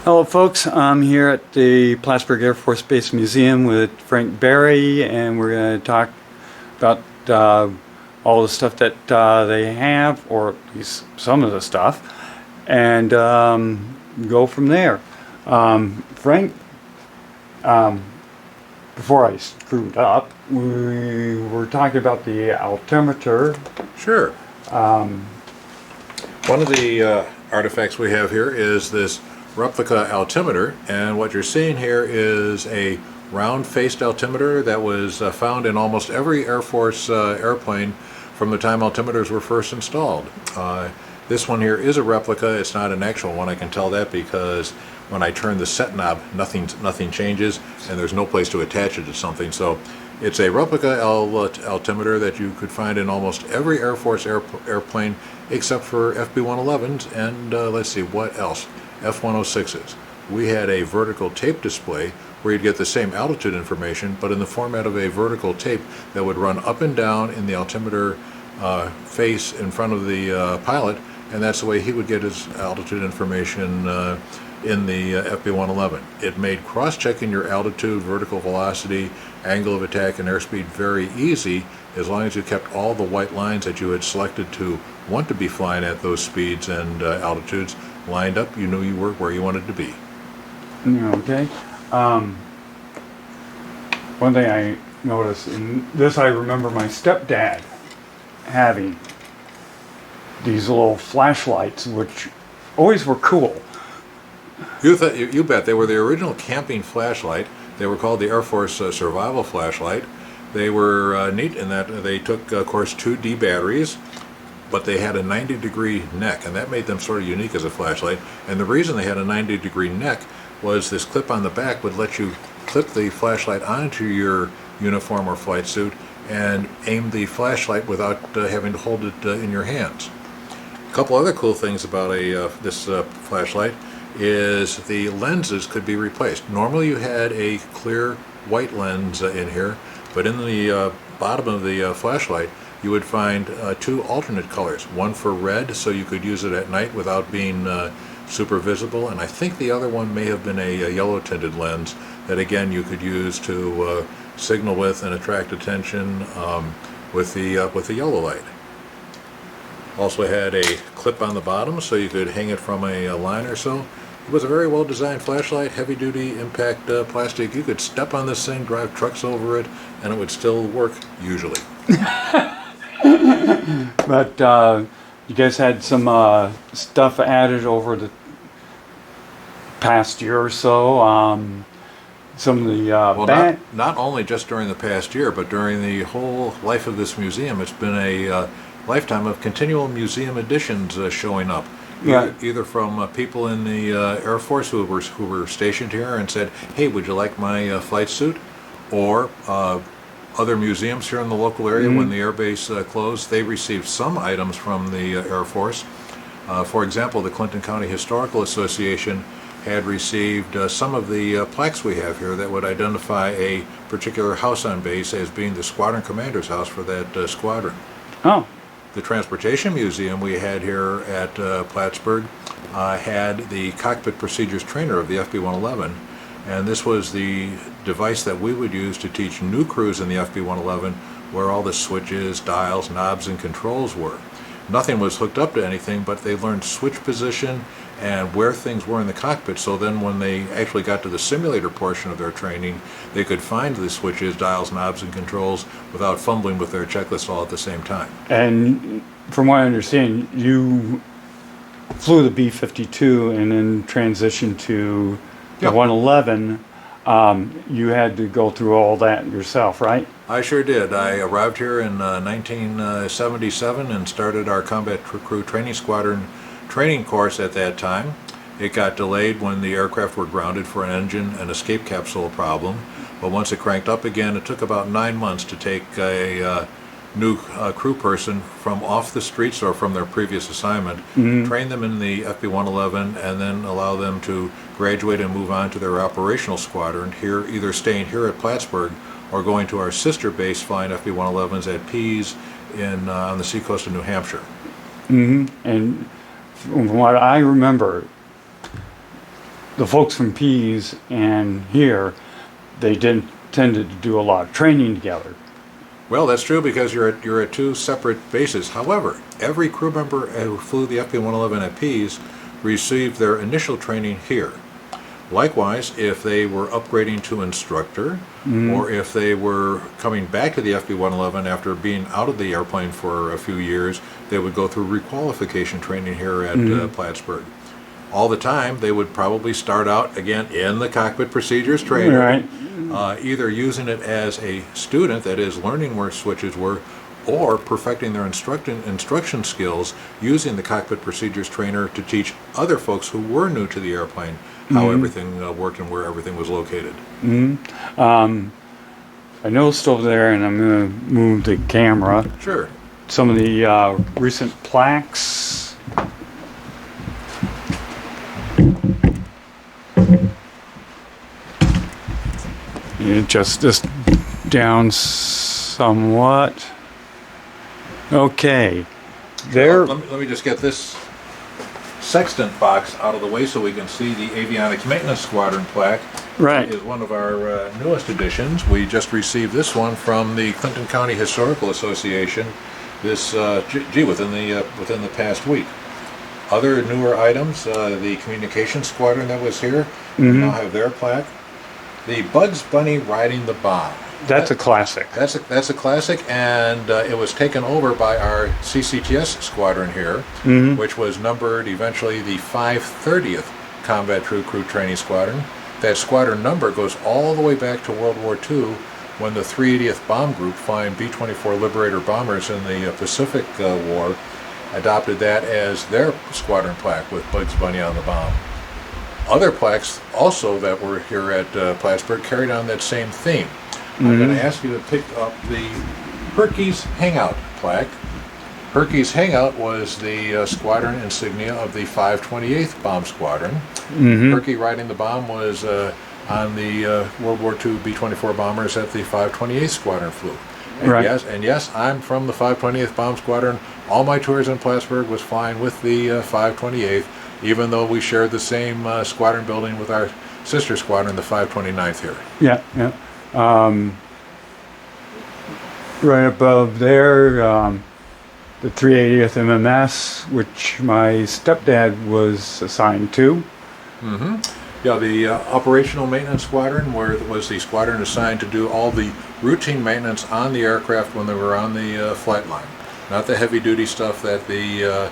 Hello folks, I'm here at the Plattsburgh Air Force Base Museum with Frank Baehre, and we're going to talk about all the stuff that they have, or at least some of the stuff, and go from there. Frank, before I screwed up, we were talking about the altimeter. Sure. One of the artifacts we have here is this replica altimeter, and what you're seeing here is a round-faced altimeter that was found in almost every Air Force airplane from the time altimeters were first installed. This one here is a replica. It's not an actual one. I can tell that because when I turn the set knob, nothing changes, and there's no place to attach it to something. So it's a replica altimeter that you could find in almost every Air Force airplane except for FB-111s and let's see, what else? F-106s. We had a vertical tape display where you'd get the same altitude information, but in the format of a vertical tape that would run up and down in the altimeter face in front of the pilot, and that's the way he would get his altitude information in the FB-111. It made cross-checking your altitude, vertical velocity, angle of attack, and airspeed very easy as long as you kept all the white lines that you had selected to want to be flying at those speeds and altitudes lined up. You knew you were where you wanted to be. Okay. One thing I noticed, and this I remember my stepdad having these little flashlights, which always were cool. You bet. They were the original camping flashlight. They were called the Air Force Survival Flashlight. They were neat in that they took, of course, 2D batteries, but they had a 90-degree neck, and that made them sort of unique as a flashlight. And the reason they had a 90-degree neck was this clip on the back would let you clip the flashlight onto your uniform or flight suit and aim the flashlight without having to hold it in your hands. A couple other cool things about this flashlight is the lenses could be replaced. Normally you had a clear white lens in here, but in the bottom of the flashlight you would find two alternate colors. One for red, so you could use it at night without being super visible, and I think the other one may have been a yellow tinted lens that again you could use to signal with and attract attention with the yellow light. Also had a clip on the bottom so you could hang it from a line or so. It was a very well designed flashlight, heavy duty impact plastic. You could step on this thing, drive trucks over it, and it would still work usually. But you guys had some stuff added over the past year or so. Some of the well, not only just during the past year, but during the whole life of this museum. It's been a lifetime of continual museum additions showing up. Either from people in the Air Force who were stationed here and said, "Hey, would you like my flight suit?" Or other museums here in the local area. When the air base closed, they received some items from the Air Force. For example, the Clinton County Historical Association had received some of the plaques we have here that would identify a particular house on base as being the squadron commander's house for that squadron. Oh. The Transportation Museum we had here at Plattsburgh had the Cockpit Procedures Trainer of the FB-111, and this was the device that we would use to teach new crews in the FB-111 where all the switches, dials, knobs, and controls were. Nothing was hooked up to anything, but they learned switch position and where things were in the cockpit, so then when they actually got to the simulator portion of their training, they could find the switches, dials, knobs, and controls without fumbling with their checklist all at the same time. And from what I understand, you flew the B-52 and then transitioned to the 111. You had to go through all that yourself, right? I sure did. I arrived here in 1977 and started our Combat Crew Training Squadron training course at that time. It got delayed when the aircraft were grounded for an engine and escape capsule problem, but once it cranked up again, it took about 9 months to take a new crew person from off the streets or from their previous assignment, train them in the FB-111, and then allow them to graduate and move on to their operational squadron here, either staying here at Plattsburgh or going to our sister base flying FB-111s at Pease on the seacoast of New Hampshire. And from what I remember, the folks from Pease and here, they didn't tended to do a lot of training together. Well, that's true because you're at two separate bases. However, every crew member who flew the FB-111 at Pease received their initial training here. Likewise, if they were upgrading to instructor, or if they were coming back to the FB-111 after being out of the airplane for a few years, they would go through requalification training here at Plattsburgh. All the time, they would probably start out again in the cockpit procedures trainer, Right. either using it as a student, that is, learning where switches were, or perfecting their instruction skills using the cockpit procedures trainer to teach other folks who were new to the airplane how everything worked and where everything was located. I noticed over there, and I'm going to move the camera, Sure. some of the recent plaques. You adjust this down somewhat. Okay. There. Let me just get this sextant box out of the way so we can see the Avionics Maintenance Squadron plaque. Right. It is one of our newest additions. We just received this one from the Clinton County Historical Association this within the past week. Other newer items, the Communications Squadron that was here, we now have their plaque. The Bugs Bunny riding the bomb. That's a classic. That's a classic, and it was taken over by our CCTS squadron here, which was numbered eventually the 530th Combat Crew Training Squadron. That squadron number goes all the way back to World War II, when the 380th Bomb Group, flying B-24 Liberator bombers in the Pacific War, adopted that as their squadron plaque with Bugs Bunny on the bomb. Other plaques also that were here at Plattsburgh carried on that same theme. I'm going to ask you to pick up the Herkies Hangout plaque. Herkies Hangout was the squadron insignia of the 528th Bomb Squadron. Herky riding the bomb was on the World War II B-24 bombers that the 528th Squadron flew. And Right. yes, I'm from the 528th Bomb Squadron. All my tours in Plattsburgh was flying with the 528th, even though we shared the same squadron building with our sister squadron, the 529th here. Yeah, yeah. Right above there, the 380th MMS, which my stepdad was assigned to. Yeah, the operational maintenance squadron, where was the squadron assigned to do all the routine maintenance on the aircraft when they were on the flight line. Not the heavy duty stuff that the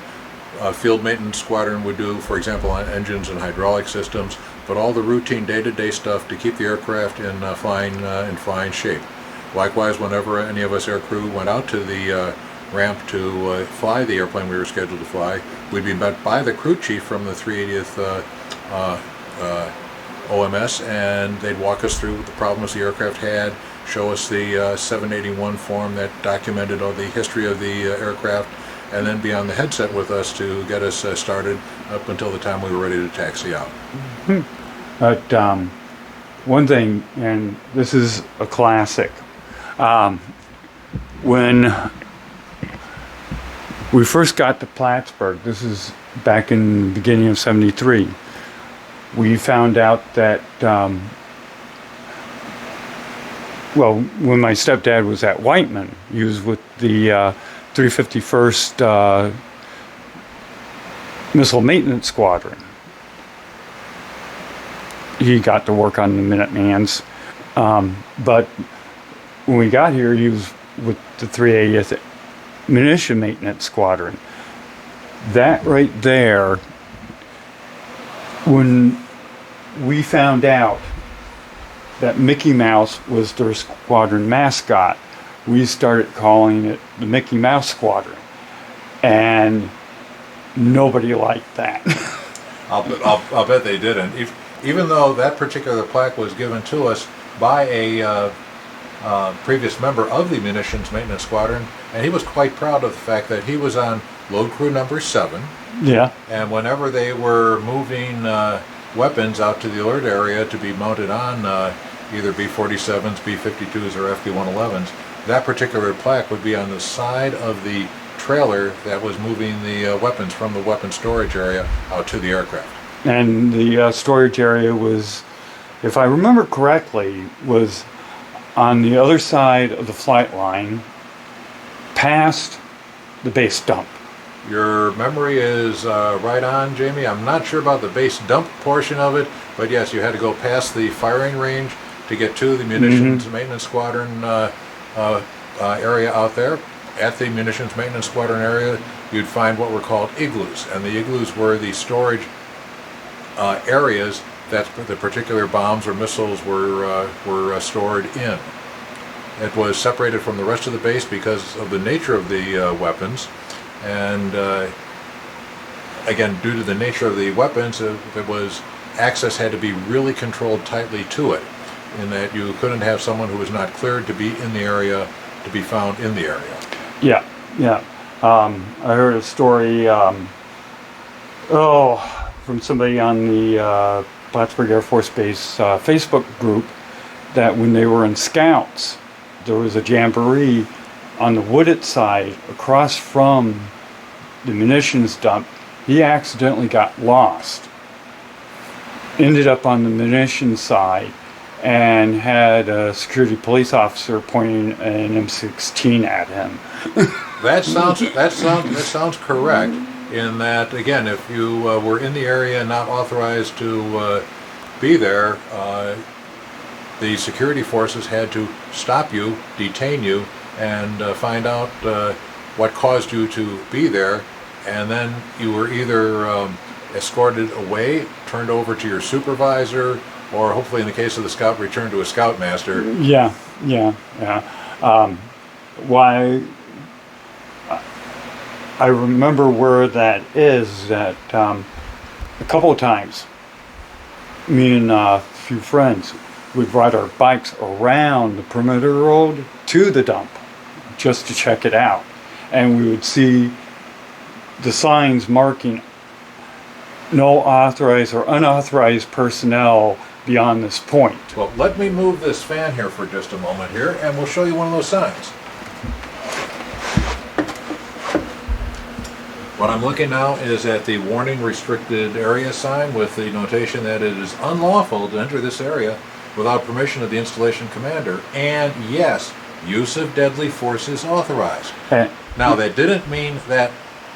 field maintenance squadron would do, for example, on engines and hydraulic systems, but all the routine day-to-day stuff to keep the aircraft in flying shape. Likewise, whenever any of us aircrew went out to the ramp to fly the airplane we were scheduled to fly, we'd be met by the crew chief from the 380th OMS, and they'd walk us through the problems the aircraft had, show us the 781 form that documented all the history of the aircraft, and then be on the headset with us to get us started up until the time we were ready to taxi out. But one thing, and this is a classic, when we first got to Plattsburgh, this is back in the beginning of '73, we found out that, well, when my stepdad was at Whiteman, he was with the 351st Missile Maintenance Squadron. He got to work on the Minutemans, but when we got here, he was with the 380th Munition Maintenance Squadron. That right there, when we found out that Mickey Mouse was their squadron mascot, we started calling it the Mickey Mouse Squadron, and nobody liked that. I'll bet they didn't. Even though that particular plaque was given to us by a previous member of the Munitions Maintenance Squadron, and he was quite proud of the fact that he was on load crew number 7. Yeah. And whenever they were moving weapons out to the alert area to be mounted on either B-47s, B-52s, or FB-111s, that particular plaque would be on the side of the trailer that was moving the weapons from the weapon storage area out to the aircraft. And the storage area was, if I remember correctly, was on the other side of the flight line, past the base dump. Your memory is right on, Jamie. I'm not sure about the base dump portion of it, but yes, you had to go past the firing range to get to the munitions maintenance squadron area out there. At the munitions maintenance squadron area, you'd find what were called igloos, and the igloos were the storage areas that the particular bombs or missiles were stored in. It was separated from the rest of the base because of the nature of the weapons, and again, due to the nature of the weapons, access had to be really controlled tightly to it, in that you couldn't have someone who was not cleared to be in the area to be found in the area. Yeah, yeah. I heard a story, from somebody on the Plattsburgh Air Force Base Facebook group, that when they were in Scouts, there was a jamboree on the wooded side across from the munitions dump. He accidentally got lost, ended up on the munitions side, and had a security police officer pointing an M16 at him. That sounds correct. In that, again, if you were in the area not authorized to be there, the security forces had to stop you, detain you, and find out what caused you to be there, and then you were either escorted away, turned over to your supervisor, or hopefully in the case of the scout, returned to a scoutmaster. Yeah. Why? I remember where that is. That a couple of times, me and a few friends would ride our bikes around the perimeter road to the dump just to check it out, and we would see the signs marking no authorized or unauthorized personnel beyond this point. Well, let me move this fan here for just a moment here, and we'll show you one of those signs. What I'm looking now is at the warning restricted area sign with the notation that it is unlawful to enter this area without permission of the installation commander, and yes, use of deadly force is authorized. Now, that didn't mean that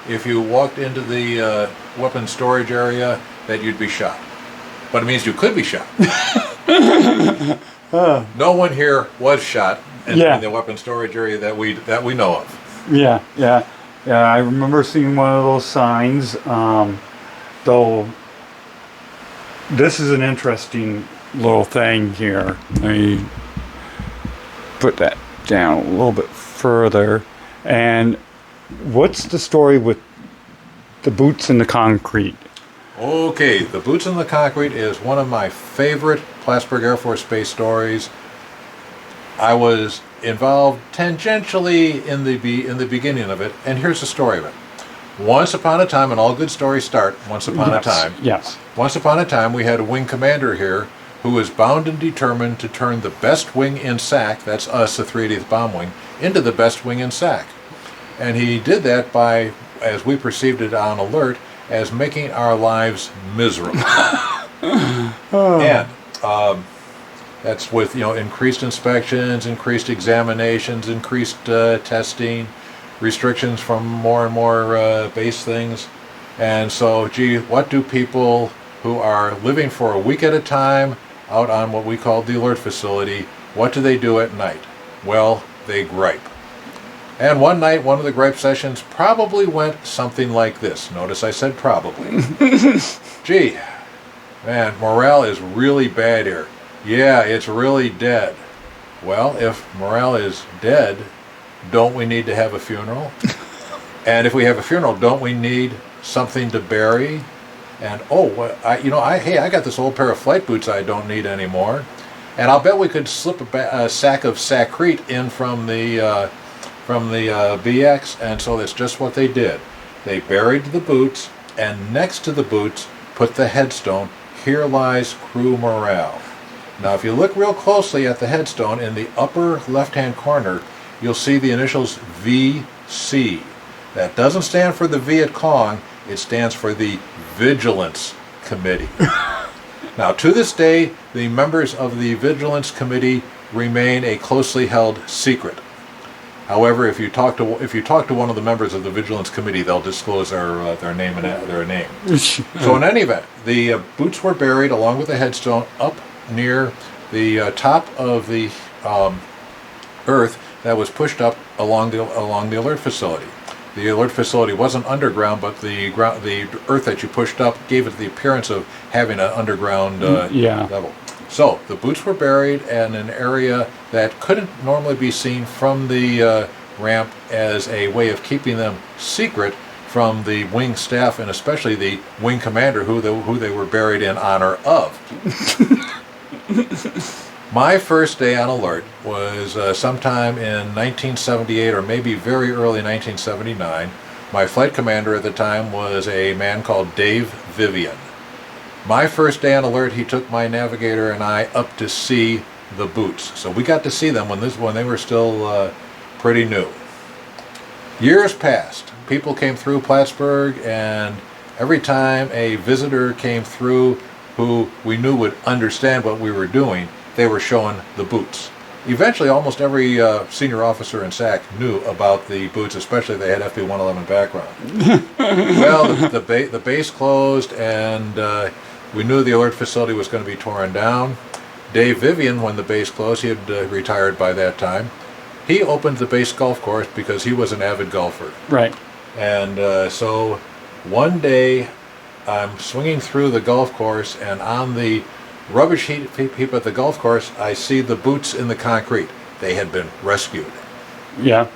if you walked into the weapons storage area that you'd be shot, but it means you could be shot. No one here was shot in the weapons storage area that we know of. Yeah, I remember seeing one of those signs, though this is an interesting little thing here. Let me put that down a little bit further. And what's the story with the boots in the concrete? Okay, the boots in the concrete is one of my favorite Plattsburgh Air Force Base stories. I was involved tangentially in the beginning of it, and here's the story of it. Once upon a time, and all good stories start once upon a time. Yes. Once upon a time, we had a wing commander here who was bound and determined to turn the best wing in SAC, that's us, the 380th Bomb Wing, into the best wing in SAC. And he did that by, as we perceived it on alert, as making our lives miserable. And that's with increased inspections, increased examinations, increased testing, restrictions from more and more base things. And so, gee, what do people who are living for a week at a time out on what we call the alert facility, what do they do at night? Well, they gripe. And one night, one of the gripe sessions probably went something like this. Notice I said probably. Gee, man, morale is really bad here. Yeah, it's really dead. Well, if morale is dead, don't we need to have a funeral? And if we have a funeral, don't we need something to bury? And I got this old pair of flight boots I don't need anymore. And I'll bet we could slip a sack of sacrete in from the BX, and so that's just what they did. They buried the boots, and next to the boots put the headstone, "Here lies crew morale." Now, if you look real closely at the headstone, in the upper left-hand corner, you'll see the initials VC. That doesn't stand for the Viet Cong, it stands for the Vigilance Committee. Now, to this day, the members of the Vigilance Committee remain a closely held secret. However, if you talk to one of the members of the Vigilance Committee, they'll disclose their name and their name. So, in any event, the boots were buried along with the headstone up near the top of the earth that was pushed up along the alert facility. The alert facility wasn't underground, but the earth that you pushed up gave it the appearance of having an underground level. So the boots were buried in an area that couldn't normally be seen from the ramp as a way of keeping them secret from the wing staff and especially the wing commander who they were buried in honor of. My first day on alert was sometime in 1978 or maybe very early 1979. My flight commander at the time was a man called Dave Vivian. My first day on alert, he took my navigator and I up to see the boots. So we got to see them when they were still pretty new. Years passed. People came through Plattsburgh, and every time a visitor came through who we knew would understand what we were doing, they were showing the boots. Eventually, almost every senior officer in SAC knew about the boots, especially if they had FB-111 background. Well, the base closed, and we knew the alert facility was going to be torn down. Dave Vivian, when the base closed, he had retired by that time. He opened the base golf course because he was an avid golfer. Right. And so one day, I'm swinging through the golf course, and on the rubbish heap at the golf course, I see the boots in the concrete. They had been rescued. Yeah.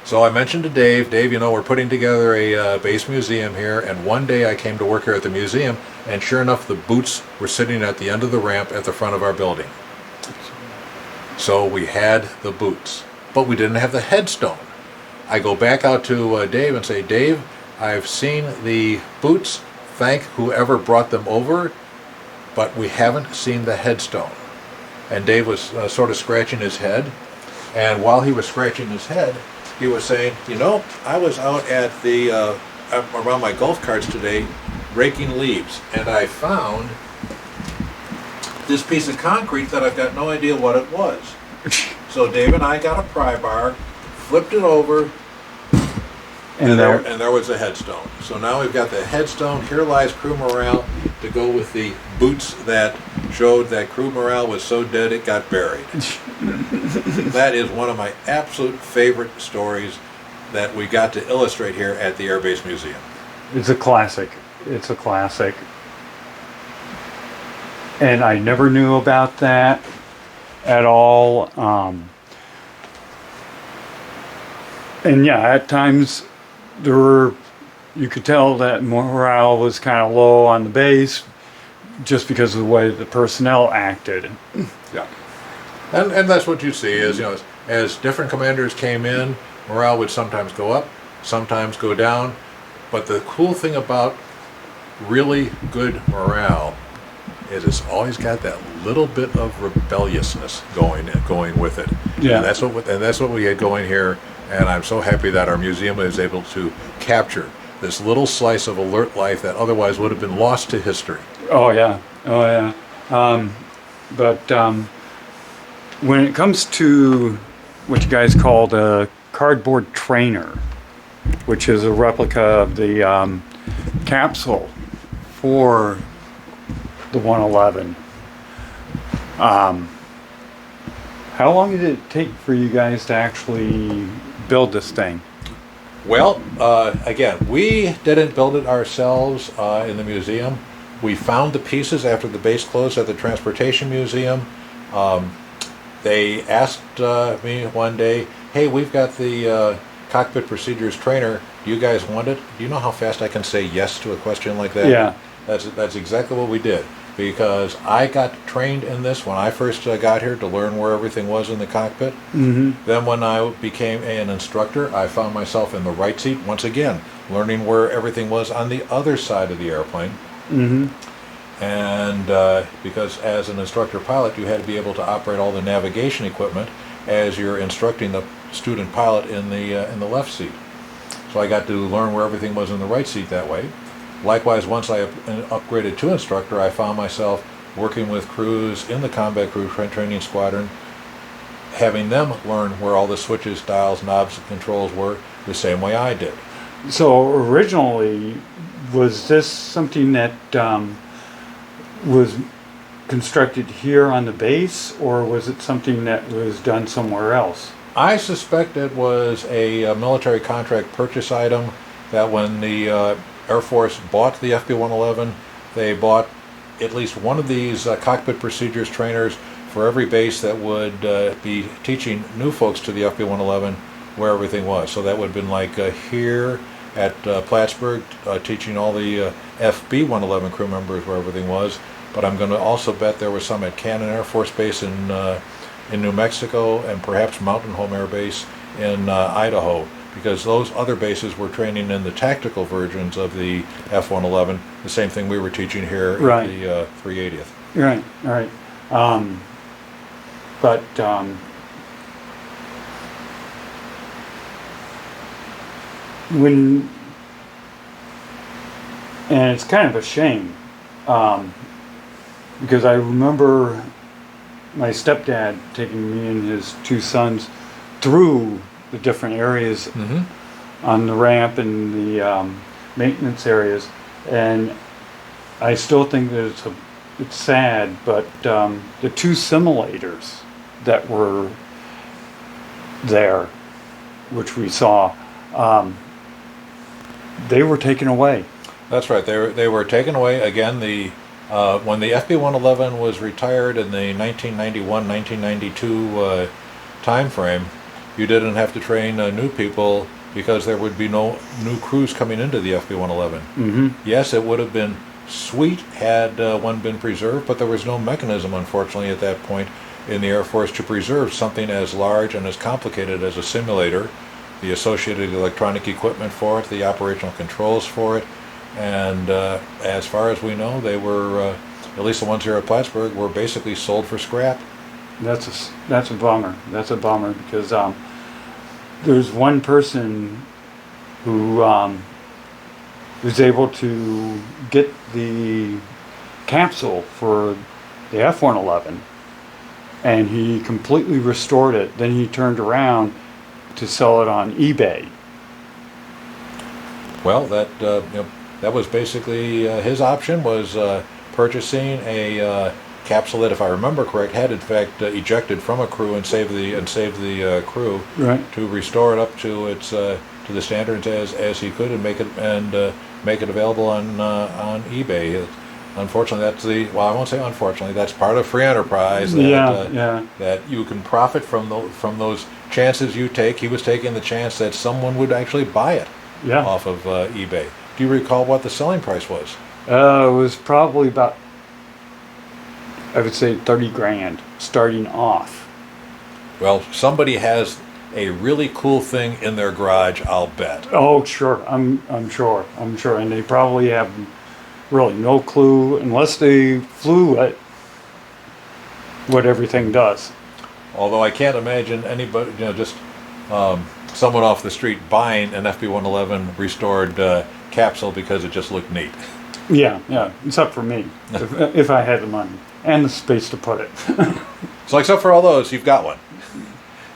So I mentioned to Dave, we're putting together a base museum here, and one day I came to work here at the museum, and sure enough, the boots were sitting at the end of the ramp at the front of our building. So we had the boots, but we didn't have the headstone. I go back out to Dave and say, Dave, I've seen the boots, thank whoever brought them over, but we haven't seen the headstone. And Dave was sort of scratching his head, and while he was scratching his head, he was saying, I was out at the around my golf carts today raking leaves, and I found this piece of concrete that I've got no idea what it was. So Dave and I got a pry bar, flipped it over, and there was the headstone. So now we've got the headstone, here lies crew morale, to go with the boots that showed that crew morale was so dead it got buried. That is one of my absolute favorite stories that we got to illustrate here at the Air Base Museum. It's a classic. It's a classic. And I never knew about that at all. And yeah, at times you could tell that morale was kind of low on the base just because of the way the personnel acted. Yeah. And that's what you see is, as different commanders came in, morale would sometimes go up, sometimes go down. But the cool thing about really good morale is it's always got that little bit of rebelliousness going with it. Yeah. And that's what we had going here. And I'm so happy that our museum is able to capture this little slice of alert life that otherwise would have been lost to history. Oh yeah. When it comes to what you guys call the cardboard trainer, which is a replica of the capsule for the 111, how long did it take for you guys to actually build this thing? Well, again, we didn't build it ourselves in the museum. We found the pieces after the base closed at the Transportation Museum. They asked me one day, hey, we've got the cockpit procedures trainer. Do you guys want it? Do you know how fast I can say yes to a question like that? Yeah. That's exactly what we did. Because I got trained in this when I first got here to learn where everything was in the cockpit. Mm-hmm. Then when I became an instructor, I found myself in the right seat once again, learning where everything was on the other side of the airplane. Mm-hmm. And because as an instructor pilot, you had to be able to operate all the navigation equipment as you're instructing the student pilot in the left seat. So I got to learn where everything was in the right seat that way. Likewise, once I upgraded to instructor, I found myself working with crews in the combat crew training squadron, having them learn where all the switches, dials, knobs, and controls were the same way I did. So originally, was this something that was constructed here on the base, or was it something that was done somewhere else? I suspect it was a military contract purchase item that when the Air Force bought the FB-111, they bought at least one of these cockpit procedures trainers for every base that would be teaching new folks to the FB-111 where everything was. So that would have been like here at Plattsburgh, teaching all the FB-111 crew members where everything was. But I'm going to also bet there was some at Cannon Air Force Base in New Mexico, and perhaps Mountain Home Air Base in Idaho, because those other bases were training in the tactical versions of the F-111, the same thing we were teaching here Right. at the 380th. Right, right. But when, and it's kind of a shame, because I remember my stepdad taking me and his two sons through the different areas on the ramp and the maintenance areas, and I still think that it's sad, but the two simulators that were there, which we saw, they were taken away. That's right. They were taken away again. When the FB-111 was retired in the 1991-1992 time frame, you didn't have to train new people because there would be no new crews coming into the FB-111. Mm-hmm. Yes, it would have been sweet had one been preserved, but there was no mechanism, unfortunately, at that point in the Air Force to preserve something as large and as complicated as a simulator, the associated electronic equipment for it, the operational controls for it. And as far as we know, they were, at least the ones here at Plattsburgh, were basically sold for scrap. That's a bummer. That's a bummer, because there's one person who was able to get the capsule for the F-111, and he completely restored it. Then he turned around to sell it on eBay. Well, that was basically his option, was purchasing a capsule that, if I remember correct, had in fact ejected from a crew and saved the crew, Right. to restore it up to its to the standards as he could, and make it available on eBay. Unfortunately, I won't say unfortunately. That's part of free enterprise. That you can profit from those chances you take. He was taking the chance that someone would actually buy it off of eBay. Do you recall what the selling price was? It was probably about, I would say, 30 grand starting off. Well, somebody has a really cool thing in their garage, I'll bet. Oh, sure. I'm sure, and they probably have really no clue, unless they flew at what everything does. Although I can't imagine anybody, just someone off the street buying an FB-111 restored capsule because it just looked neat. Yeah, except for me, if I had the money and the space to put it. So except for all those, you've got one.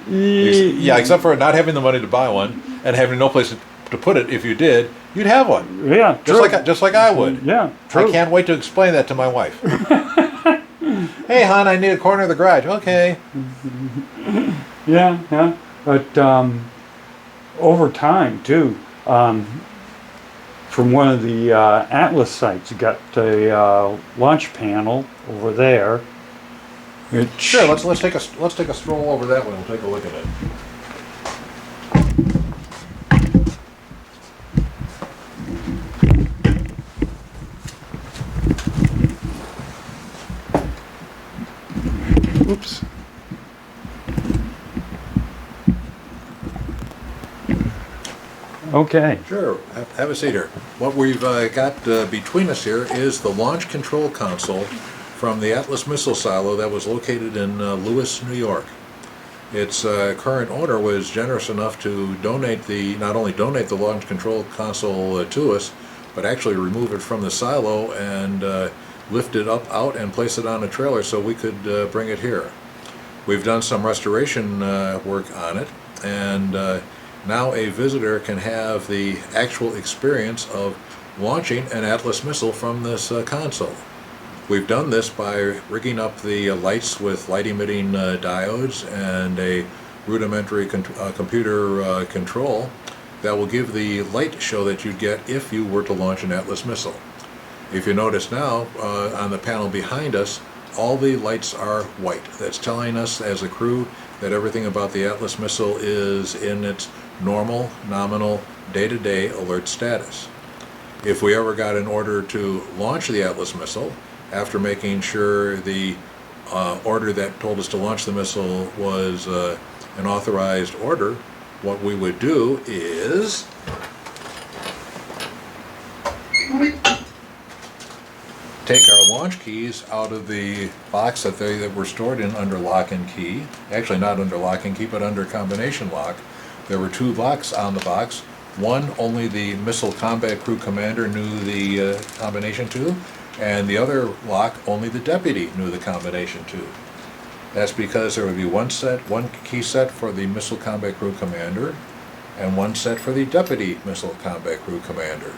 Yeah, Except for not having the money to buy one and having no place to put it. If you did, you'd have one. Yeah, just like I would. Yeah, true. I can't wait to explain that to my wife. Hey, hon, I need a corner of the garage. Okay. Yeah, but over time too. From one of the Atlas sites, you got a launch panel over there. Sure, let's take a stroll over that way. We'll take a look at it. Oops. Okay. Sure, have a seat here. What we've got between us here is the launch control console from the Atlas missile silo that was located in Lewis, New York. Its current owner was generous enough to not only donate the launch control console to us, but actually remove it from the silo and lift it up out and place it on a trailer so we could bring it here. We've done some restoration work on it, and now a visitor can have the actual experience of launching an Atlas missile from this console. We've done this by rigging up the lights with light-emitting diodes and a rudimentary computer control that will give the light show that you'd get if you were to launch an Atlas missile. If you notice now, on the panel behind us, all the lights are white. That's telling us as a crew that everything about the Atlas missile is in its normal, nominal, day-to-day alert status. If we ever got an order to launch the Atlas missile, after making sure the order that told us to launch the missile was an authorized order, what we would do is take our launch keys out of the box that were stored in under lock and key. Actually not under lock and key, but under combination lock. There were two locks on the box. One, only the Missile Combat Crew Commander knew the combination to, and the other lock, only the deputy knew the combination to. That's because there would be one key set for the Missile Combat Crew Commander, and one set for the Deputy Missile Combat Crew Commander.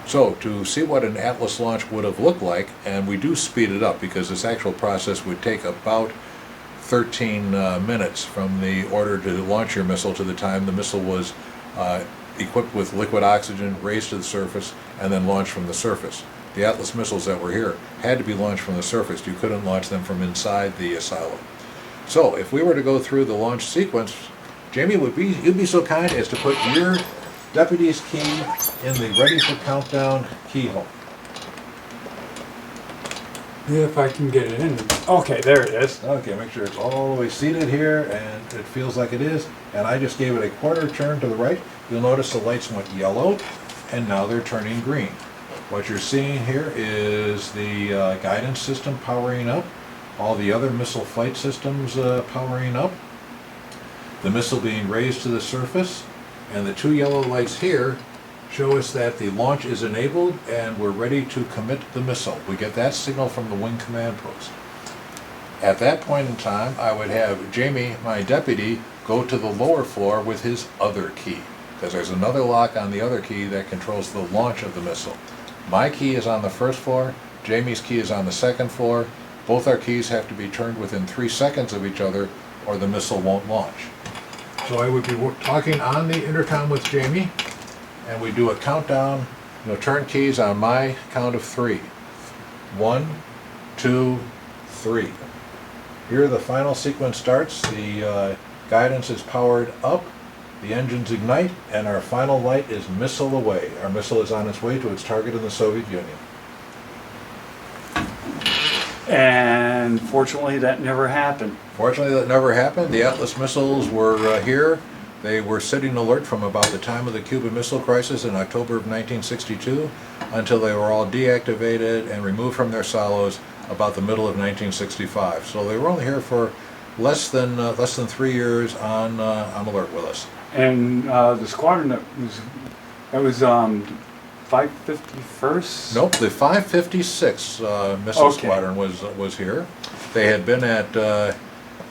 So, to see what an Atlas launch would have looked like, and we do speed it up because this actual process would take about 13 minutes from the order to launch your missile to the time the missile was equipped with liquid oxygen, raised to the surface, and then launched from the surface. The Atlas missiles that were here had to be launched from the surface. You couldn't launch them from inside the silo. So if we were to go through the launch sequence, Jamie, you'd be so kind as to put your deputy's key in the ready for countdown keyhole. If I can get it in. Okay, there it is. Okay, make sure it's all the way seated here, and it feels like it is. And I just gave it a quarter turn to the right. You'll notice the lights went yellow, and now they're turning green. What you're seeing here is the guidance system powering up, all the other missile flight systems powering up, the missile being raised to the surface, and the two yellow lights here show us that the launch is enabled and we're ready to commit the missile. We get that signal from the wing command post. At that point in time, I would have Jamie, my deputy, go to the lower floor with his other key, because there's another lock on the other key that controls the launch of the missile. My key is on the first floor, Jamie's key is on the second floor. Both our keys have to be turned within 3 seconds of each other or the missile won't launch. So I would be talking on the intercom with Jamie, and we do a countdown, turn keys on my count of 3. 1, 2, 3. Here the final sequence starts. The guidance is powered up, the engines ignite, and our final light is missile away. Our missile is on its way to its target in the Soviet Union. And fortunately that never happened. Fortunately that never happened. The Atlas missiles were here. They were sitting alert from about the time of the Cuban Missile Crisis in October of 1962 until they were all deactivated and removed from their silos about the middle of 1965. So they were only here for less than 3 years on alert with us. And the squadron that was 551st? Nope, the 556 missile squadron was here. They had been at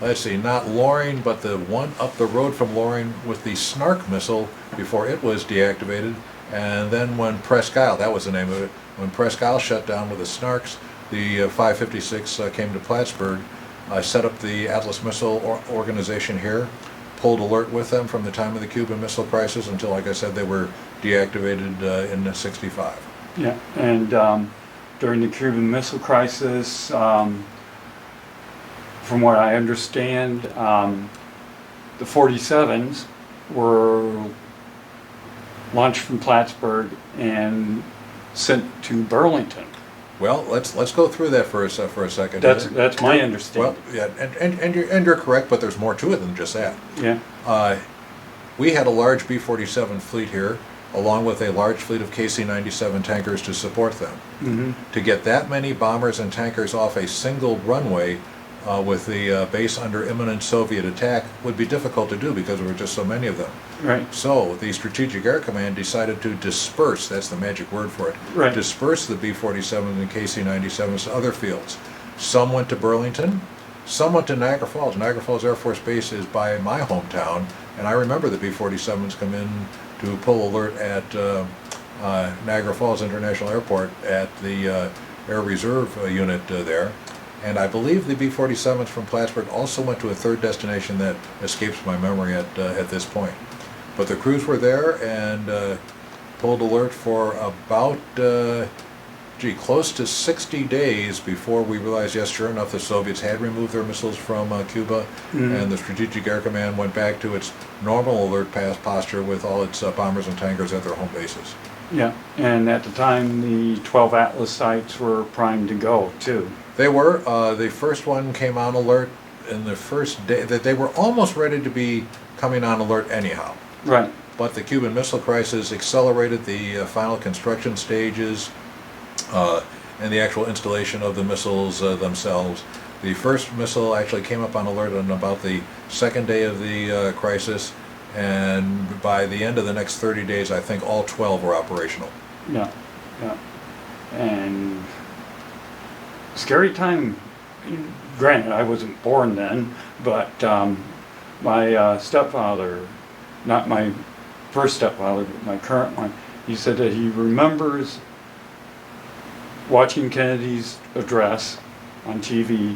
let's see, not Loring, but the one up the road from Loring with the Snark missile before it was deactivated. And then when Presque Isle, that was the name of it, when Presque Isle shut down with the Snarks, the 556 came to Plattsburgh, set up the Atlas Missile Organization here, pulled alert with them from the time of the Cuban Missile Crisis until, like I said, they were deactivated in '65. Yeah, and during the Cuban Missile Crisis, from what I understand, the 47s were launched from Plattsburgh and sent to Burlington. Well, let's go through that for a second. That's my understanding. Well, yeah, and you're correct, but there's more to it than just that. Yeah. We had a large B-47 fleet here, along with a large fleet of KC-97 tankers to support them. Mm-hmm. To get that many bombers and tankers off a single runway with the base under imminent Soviet attack would be difficult to do because there were just so many of them. Right. So the Strategic Air Command decided to disperse, that's the magic word for it, Right. disperse the B-47s and KC-97s to other fields. Some went to Burlington, some went to Niagara Falls. Niagara Falls Air Force Base is by my hometown, and I remember the B-47s come in to pull alert at Niagara Falls International Airport at the Air Reserve unit there. And I believe the B-47s from Plattsburgh also went to a third destination that escapes my memory at this point. But the crews were there and pulled alert for about, close to 60 days before we realized, yes, sure enough, the Soviets had removed their missiles from Cuba, and the Strategic Air Command went back to its normal alert posture with all its bombers and tankers at their home bases. Yeah, and at the time, the 12 Atlas sites were primed to go, too. They were. The first one came on alert in the first day, that they were almost ready to be coming on alert anyhow. Right. But the Cuban Missile Crisis accelerated the final construction stages and the actual installation of the missiles themselves. The first missile actually came up on alert on about the second day of the crisis, and by the end of the next 30 days, I think all 12 were operational. Yeah, yeah. And scary time. Granted, I wasn't born then, but my stepfather, not my first stepfather, but my current one, he said that he remembers watching Kennedy's address on TV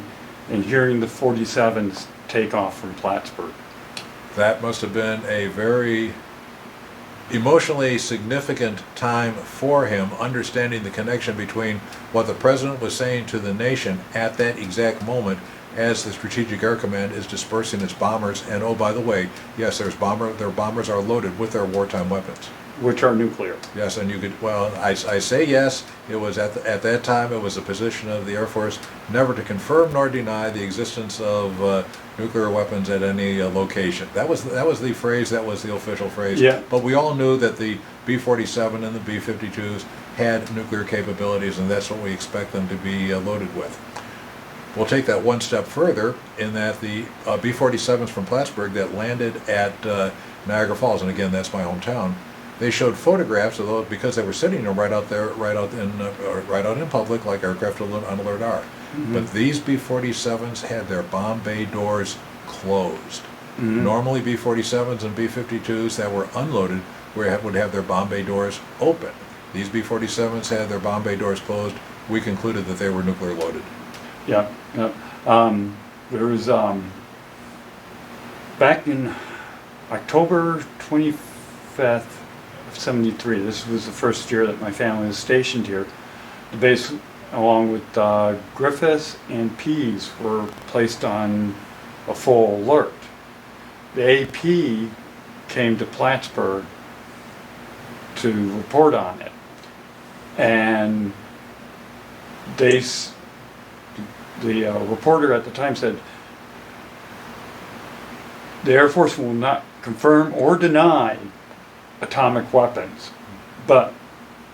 and hearing the 47s take off from Plattsburgh. That must have been a very emotionally significant time for him, understanding the connection between what the president was saying to the nation at that exact moment as the Strategic Air Command is dispersing its bombers. And oh, by the way, yes, their bombers are loaded with their wartime weapons. Which are nuclear. Yes, and you could, well, I say yes, it was at that time, it was a position of the Air Force never to confirm nor deny the existence of nuclear weapons at any location. That was the phrase, that was the official phrase. Yeah. But we all knew that the B-47 and the B-52s had nuclear capabilities, and that's what we expect them to be loaded with. We'll take that one step further in that the B-47s from Plattsburgh that landed at Niagara Falls, and again, that's my hometown, they showed photographs of those because they were sitting right out in public like aircraft on alert are. Mm-hmm. But these B-47s had their bomb bay doors closed. Mm-hmm. Normally B-47s and B-52s that were unloaded would have their bomb bay doors open. These B-47s had their bomb bay doors closed. We concluded that they were nuclear loaded. Yeah. There was back in October 25th of 73, this was the first year that my family was stationed here. The base, along with Griffiths and Pease, were placed on a full alert. The AP came to Plattsburgh to report on it, and the reporter at the time said, the Air Force will not confirm or deny atomic weapons, but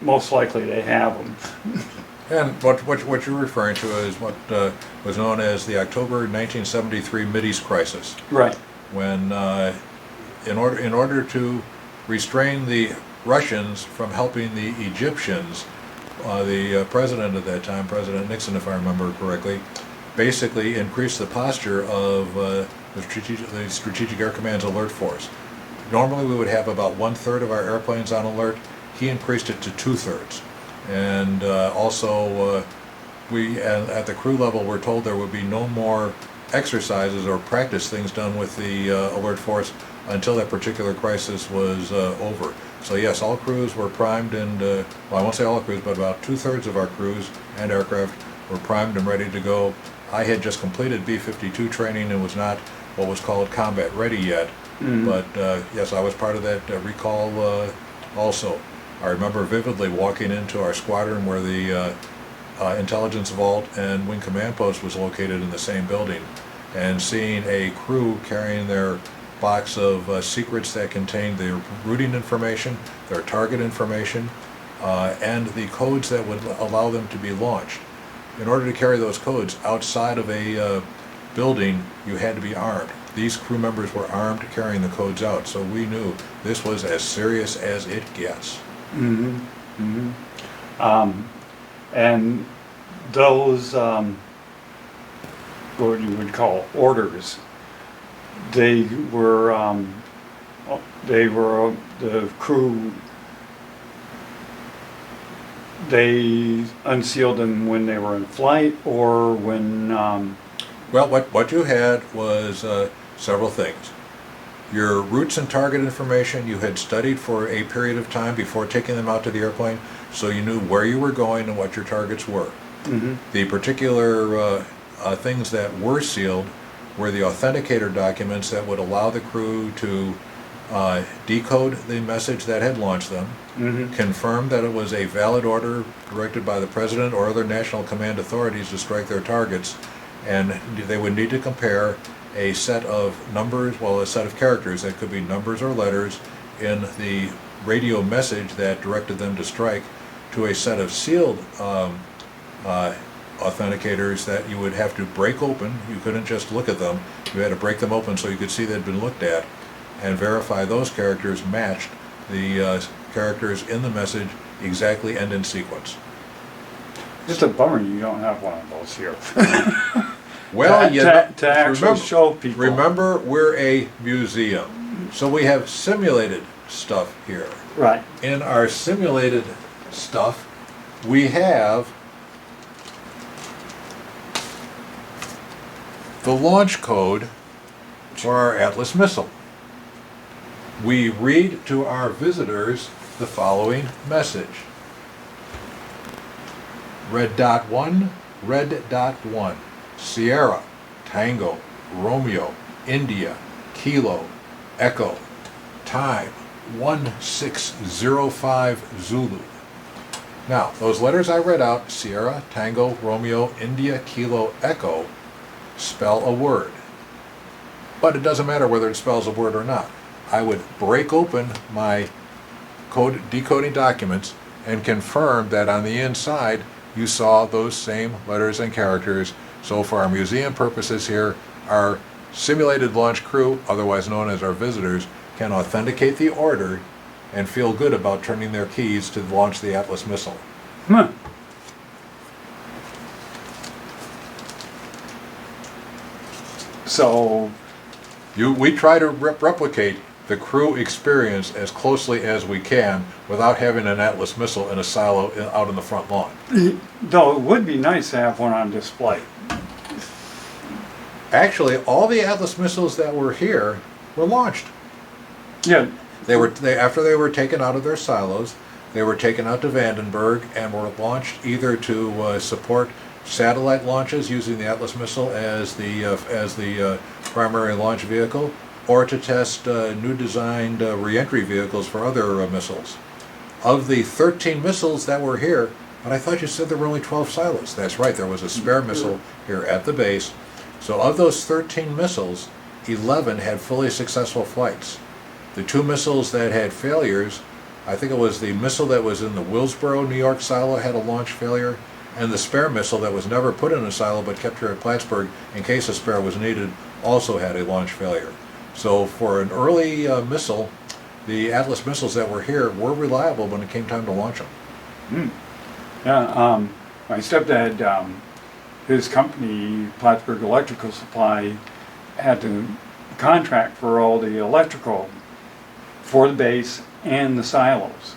most likely they have them. And what you're referring to is what was known as the October 1973 Mideast crisis. Right. When, in order to restrain the Russians from helping the Egyptians, the president at that time, President Nixon, if I remember correctly, basically increased the posture of the Strategic Air Command's alert force. Normally we would have about 1/3 of our airplanes on alert. He increased it to 2/3. And also we, at the crew level, were told there would be no more exercises or practice things done with the alert force until that particular crisis was over. So yes, all crews were primed and, well, I won't say all crews, but about 2/3 of our crews and aircraft were primed and ready to go. I had just completed B-52 training and was not what was called combat ready yet. Mm-hmm. But yes, I was part of that recall also. I remember vividly walking into our squadron where the intelligence vault and wing command post was located in the same building, and seeing a crew carrying their box of secrets that contained their routing information, their target information, and the codes that would allow them to be launched. In order to carry those codes outside of a building, you had to be armed. These crew members were armed carrying the codes out, so we knew this was as serious as it gets. Mm-hmm. Mm-hmm. And those, what you would call orders, they were the crew, they unsealed them when they were in flight or when... Well, what you had was several things. Your routes and target information you had studied for a period of time before taking them out to the airplane, so you knew where you were going and what your targets were. Mm-hmm. The particular things that were sealed were the authenticator documents that would allow the crew to decode the message that had launched them, Mm-hmm. confirm that it was a valid order directed by the President or other national command authorities to strike their targets, and they would need to compare a set of numbers, well, a set of characters that could be numbers or letters in the radio message that directed them to strike, to a set of sealed authenticators that you would have to break open. You couldn't just look at them. You had to break them open so you could see they'd been looked at and verify those characters matched the characters in the message exactly and in sequence. Just a bummer you don't have one of those here. Well, to actually show people. Remember, we're a museum, so we have simulated stuff here. Right. In our simulated stuff, we have the launch code for our Atlas missile. We read to our visitors the following message. Red dot 1, red dot 1, Sierra, Tango, Romeo, India, Kilo, Echo, time 1605 Zulu. Now, those letters I read out, Sierra, Tango, Romeo, India, Kilo, Echo, spell a word. But it doesn't matter whether it spells a word or not. I would break open my code decoding documents and confirm that on the inside you saw those same letters and characters. So for our museum purposes here, our simulated launch crew, otherwise known as our visitors, can authenticate the order and feel good about turning their keys to launch the Atlas missile. Huh. So We try to replicate the crew experience as closely as we can without having an Atlas missile in a silo out in the front lawn. though it would be nice to have one on display. Actually, all the Atlas missiles that were here were launched. Yeah. After they were taken out of their silos, they were taken out to Vandenberg and were launched either to support satellite launches using the Atlas missile as the primary launch vehicle, or to test new designed reentry vehicles for other missiles. Of the 13 missiles that were here, but I thought you said there were only 12 silos. That's right, there was a spare missile here at the base. So of those 13 missiles, 11 had fully successful flights. The 2 missiles that had failures, I think it was the missile that was in the Willsboro, New York silo had a launch failure, and the spare missile that was never put in a silo but kept here at Plattsburgh in case a spare was needed also had a launch failure. So for an early missile, the Atlas missiles that were here were reliable when it came time to launch them. Yeah. My stepdad, his company, Plattsburgh Electrical Supply, had to contract for all the electrical for the base and the silos.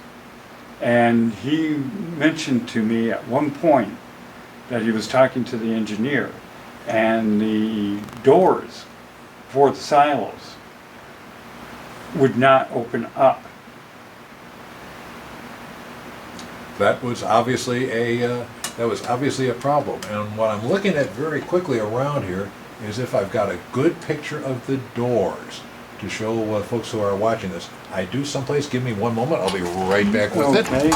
And he mentioned to me at one point that he was talking to the engineer, and the doors for the silos would not open up. That was obviously a problem. And what I'm looking at very quickly around here is if I've got a good picture of the doors to show folks who are watching this. I do someplace. Give me one moment. I'll be right back with it. Okay.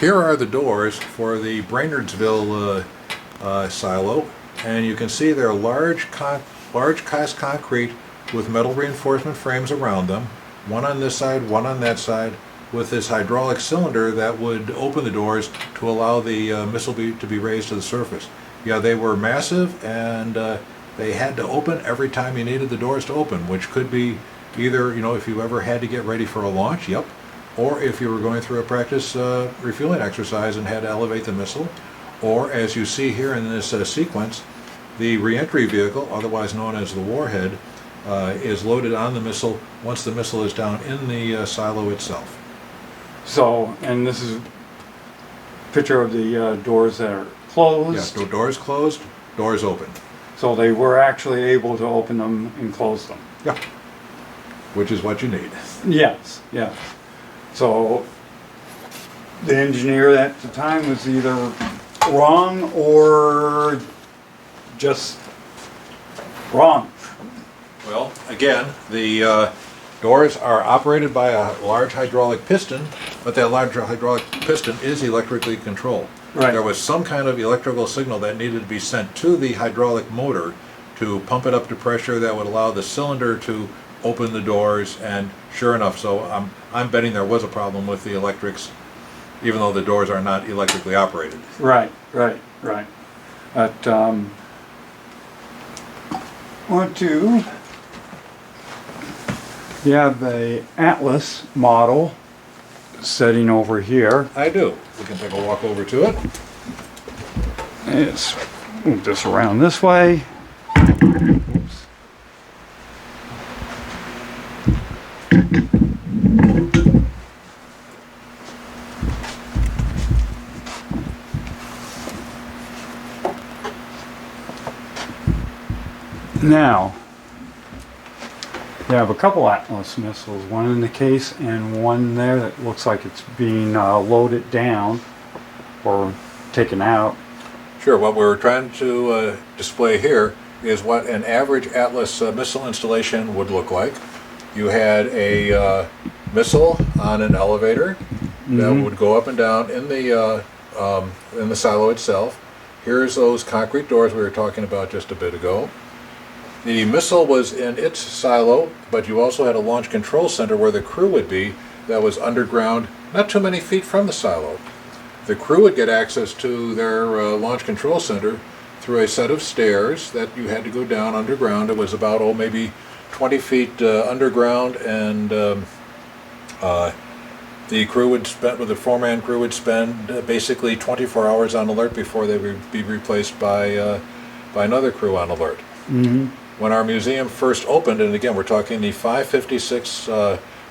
Here are the doors for the Brainardsville silo, and you can see they're large cast concrete with metal reinforcement frames around them, one on this side, one on that side, with this hydraulic cylinder that would open the doors to allow the missile to be raised to the surface. Yeah, they were massive, and they had to open every time you needed the doors to open, which could be either, if you ever had to get ready for a launch, yep, or if you were going through a practice refueling exercise and had to elevate the missile, or as you see here in this sequence, the reentry vehicle, otherwise known as the warhead, is loaded on the missile once the missile is down in the silo itself. So, and this is a picture of the doors that are closed. Yes, the doors closed, doors open. So they were actually able to open them and close them. Yeah, which is what you need. Yes, yes. So the engineer at the time was either wrong or just wrong. Well, again, the doors are operated by a large hydraulic piston, but that large hydraulic piston is electrically controlled. Right. There was some kind of electrical signal that needed to be sent to the hydraulic motor to pump it up to pressure that would allow the cylinder to open the doors, and sure enough, so I'm betting there was a problem with the electrics, even though the doors are not electrically operated. Right. But want to. You have a Atlas model sitting over here. I do. We can take a walk over to it. Let's move this around this way. Oops. Now, you have a couple Atlas missiles, one in the case and one there that looks like it's being loaded down or taken out. Sure, what we're trying to display here is what an average Atlas missile installation would look like. You had a missile on an elevator that would go up and down in the silo itself. Here's those concrete doors we were talking about just a bit ago. The missile was in its silo, but you also had a launch control center where the crew would be that was underground, not too many feet from the silo. The crew would get access to their launch control center through a set of stairs that you had to go down underground. It was about, maybe 20 feet underground, and the crew would spend, with the four-man crew would spend basically 24 hours on alert before they would be replaced by another crew on alert. Mm-hmm. When our museum first opened, and again we're talking the 556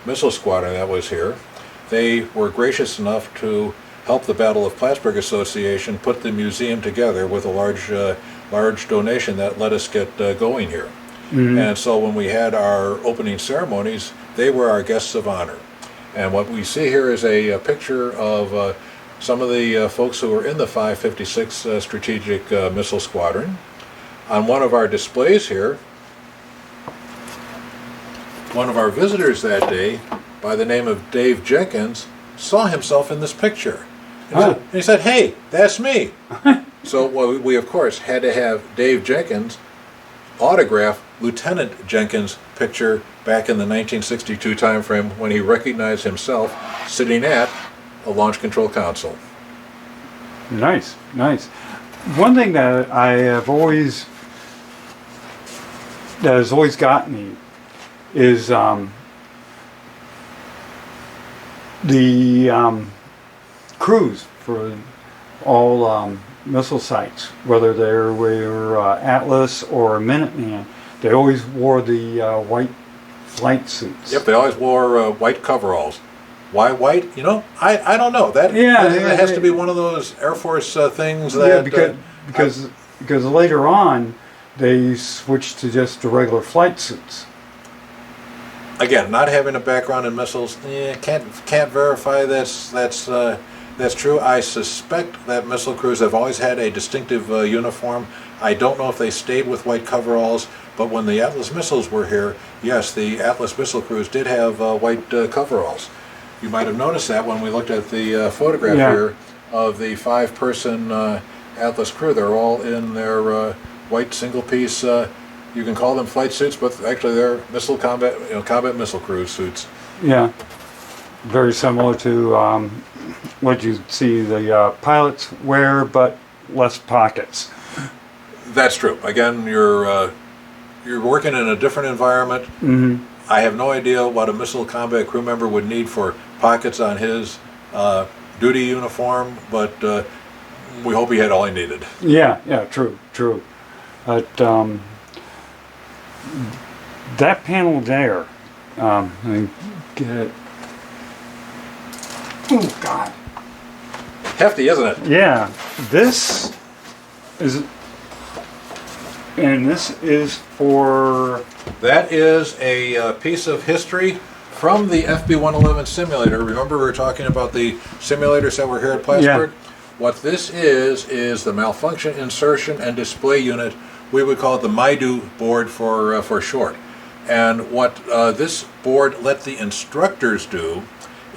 missile squadron that was here, they were gracious enough to help the Battle of Plattsburgh Association put the museum together with a large donation that let us get going here. Mm-hmm. And so when we had our opening ceremonies, they were our guests of honor. And what we see here is a picture of some of the folks who were in the 556 Strategic Missile Squadron. On one of our displays here, one of our visitors that day, by the name of Dave Jenkins, saw himself in this picture. And he said, "Hey, that's me." So we of course had to have Dave Jenkins autograph Lieutenant Jenkins' picture back in the 1962 timeframe when he recognized himself sitting at a launch control console. Nice. One thing that has always got me is the crews for all missile sites, whether they were Atlas or Minuteman. They always wore the white flight suits. Yep, they always wore white coveralls. Why white? I don't know. That has to be one of those Air Force things that... Yeah, because later on, they switched to just the regular flight suits. Again, not having a background in missiles, can't verify that's true. I suspect that missile crews have always had a distinctive uniform. I don't know if they stayed with white coveralls, but when the Atlas missiles were here, yes, the Atlas missile crews did have white coveralls. You might have noticed that when we looked at the photograph here of the 5-person Atlas crew. They're all in their white single-piece You can call them flight suits, but actually they're missile combat, combat missile crew suits. Yeah. Very similar to what you see the pilots wear, but less pockets. That's true. Again, you're working in a different environment. Mm-hmm. I have no idea what a missile combat crew member would need for pockets on his duty uniform, but we hope he had all he needed. Yeah, true. But that panel there, let me get it. Oh, God. Hefty, isn't it? Yeah, this is, and this is for... That is a piece of history from the FB-111 simulator. Remember we were talking about the simulators that were here at Plattsburgh? Yeah. What this is the malfunction insertion and display unit. We would call it the MIDU board for short. And what this board let the instructors do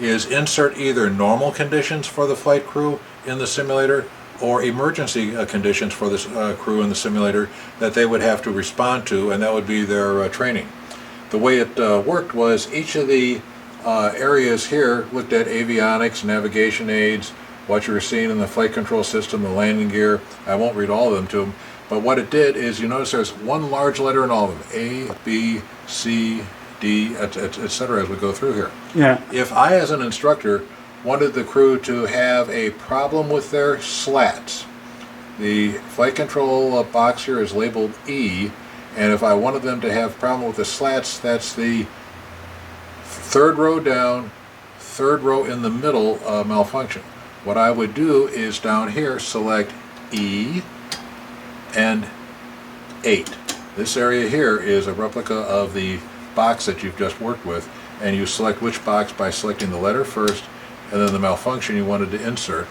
is insert either normal conditions for the flight crew in the simulator or emergency conditions for the crew in the simulator that they would have to respond to, and that would be their training. The way it worked was each of the areas here looked at avionics, navigation aids, what you were seeing in the flight control system, the landing gear. I won't read all of them to them, but what it did is you notice there's one large letter in all of them, A, B, C, D, etc. as we go through here. Yeah. If I, as an instructor, wanted the crew to have a problem with their slats, the flight control box here is labeled E, and if I wanted them to have a problem with the slats, that's the third row down, third row in the middle malfunction. What I would do is down here select E and 8. This area here is a replica of the box that you've just worked with, and you select which box by selecting the letter first and then the malfunction you wanted to insert.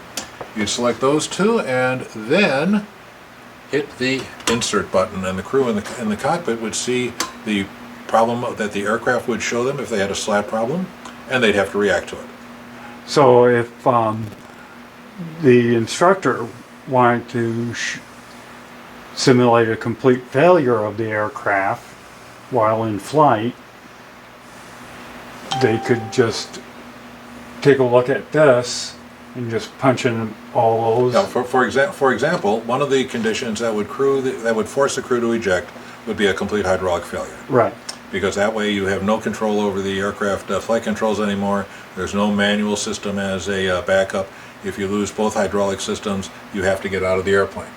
You'd select those two and then hit the insert button, and the crew in the cockpit would see the problem that the aircraft would show them if they had a slat problem, and they'd have to react to it. So if the instructor wanted to simulate a complete failure of the aircraft while in flight, they could just take a look at this and just punch in all those. Now, for example, one of the conditions that would force the crew to eject would be a complete hydraulic failure. Right. Because that way you have no control over the aircraft flight controls anymore. There's no manual system as a backup. If you lose both hydraulic systems, you have to get out of the airplane.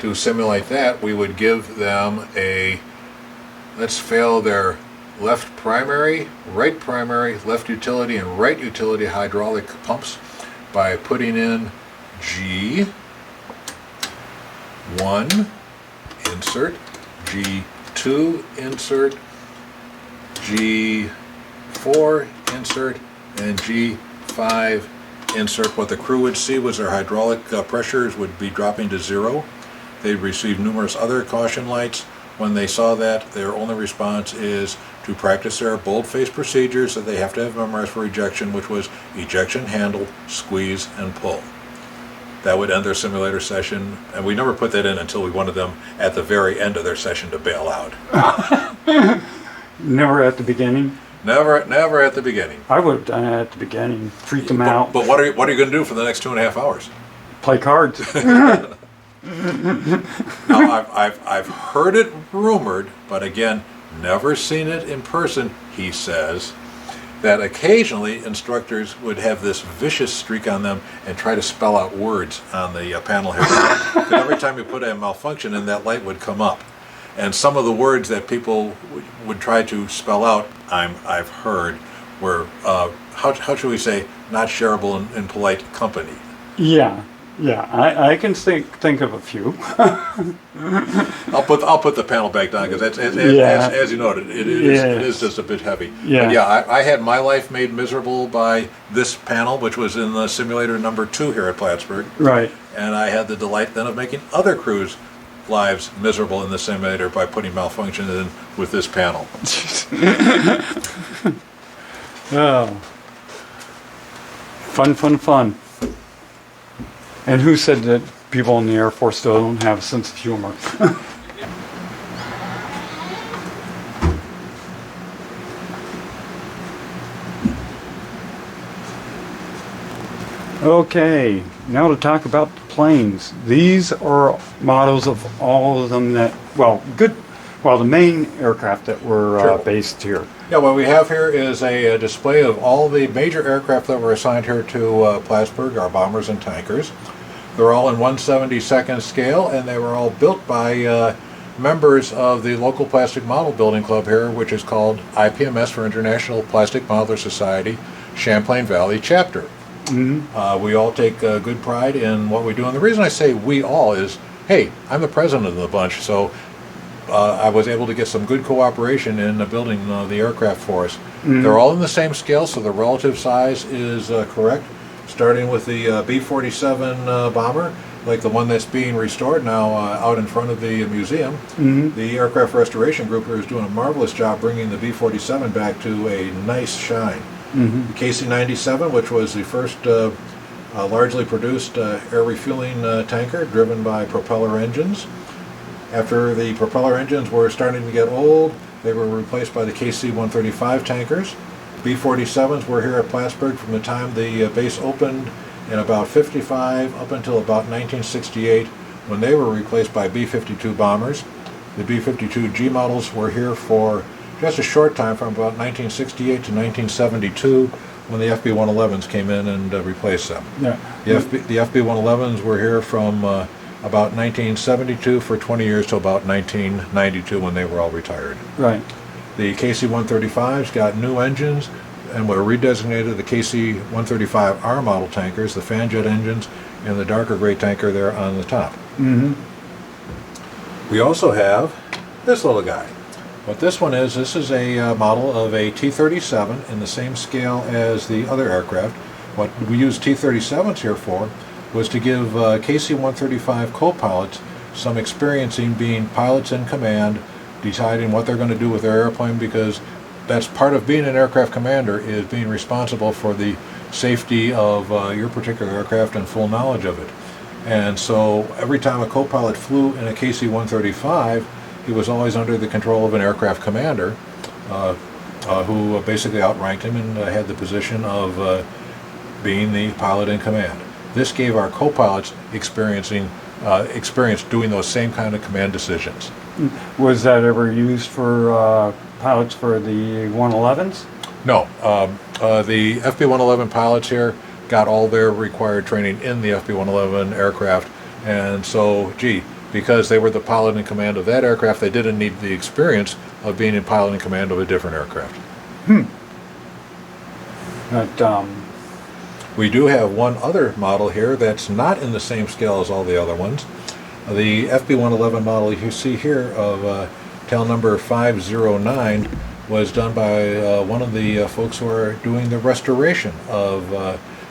To simulate that, we would give them a, let's fail their left primary, left utility, and right utility hydraulic pumps by putting in G1, insert, G2, insert, G4, insert, and G5, insert. What the crew would see was their hydraulic pressures would be dropping to 0. They'd receive numerous other caution lights. When they saw that, their only response is to practice their bold-faced procedures that they have to have memorized for ejection, which was ejection, handle, squeeze, and pull. That would end their simulator session, and we never put that in until we wanted them at the very end of their session to bail out. Never at the beginning? Never at the beginning. I would have done it at the beginning, freak them out. But what are you going to do for the next 2.5 hours? Play cards. Now, I've heard it rumored, but again, never seen it in person, he says, that occasionally instructors would have this vicious streak on them and try to spell out words on the panel here. But every time you put a malfunction in, that light would come up. And some of the words that people would try to spell out, I've heard, were, how should we say, not shareable in polite company. Yeah, I can think of a few. I'll put the panel back down because as you noted, it is just a bit heavy. Yeah. But yeah, I had my life made miserable by this panel, which was in the simulator number 2 here at Plattsburgh. Right. And I had the delight then of making other crews' lives miserable in the simulator by putting malfunction in with this panel. Oh. Fun. And who said that people in the Air Force still don't have a sense of humor? Okay, now to talk about the planes. These are models of all of them that, the main aircraft that were Sure. based here. Yeah, what we have here is a display of all the major aircraft that were assigned here to Plattsburgh, our bombers and tankers. They're all in 1/72nd scale, and they were all built by members of the local plastic model building club here, which is called IPMS for International Plastic Modeler Society, Champlain Valley Chapter. We all take good pride in what we do, and the reason I say we all is, hey, I'm the president of the bunch, so I was able to get some good cooperation in building the aircraft for us. They're all in the same scale, so the relative size is correct, starting with the B-47 bomber, like the one that's being restored now out in front of the museum. The aircraft restoration group here is doing a marvelous job bringing the B-47 back to a nice shine. The KC-97, which was the first largely produced air refueling tanker driven by propeller engines. After the propeller engines were starting to get old, they were replaced by the KC-135 tankers. B-47s were here at Plattsburgh from the time the base opened in about 55 up until about 1968, when they were replaced by B-52 bombers. The B-52G models were here for just a short time, from about 1968 to 1972, when the FB-111s came in and replaced them. Yeah. The FB-111s were here from about 1972 for 20 years to about 1992, when they were all retired. Right. The KC-135s got new engines and were redesignated the KC-135R model tankers, the fan jet engines, and the darker gray tanker there on the top. We also have this little guy. What this one is, this is a model of a T-37 in the same scale as the other aircraft. What we used T-37s here for was to give KC-135 co-pilots some experience in being pilots in command, deciding what they're going to do with their airplane, because that's part of being an aircraft commander, is being responsible for the safety of your particular aircraft and full knowledge of it. And so every time a co-pilot flew in a KC-135, he was always under the control of an aircraft commander who basically outranked him and had the position of being the pilot in command. This gave our co-pilots experience doing those same kind of command decisions. Was that ever used for pilots for the 111s? No. The FB-111 pilots here got all their required training in the FB-111 aircraft, and so, because they were the pilot in command of that aircraft, they didn't need the experience of being in pilot in command of a different aircraft. But, we do have one other model here that's not in the same scale as all the other ones. The FB-111 model you see here of tail number 509 was done by one of the folks who are doing the restoration of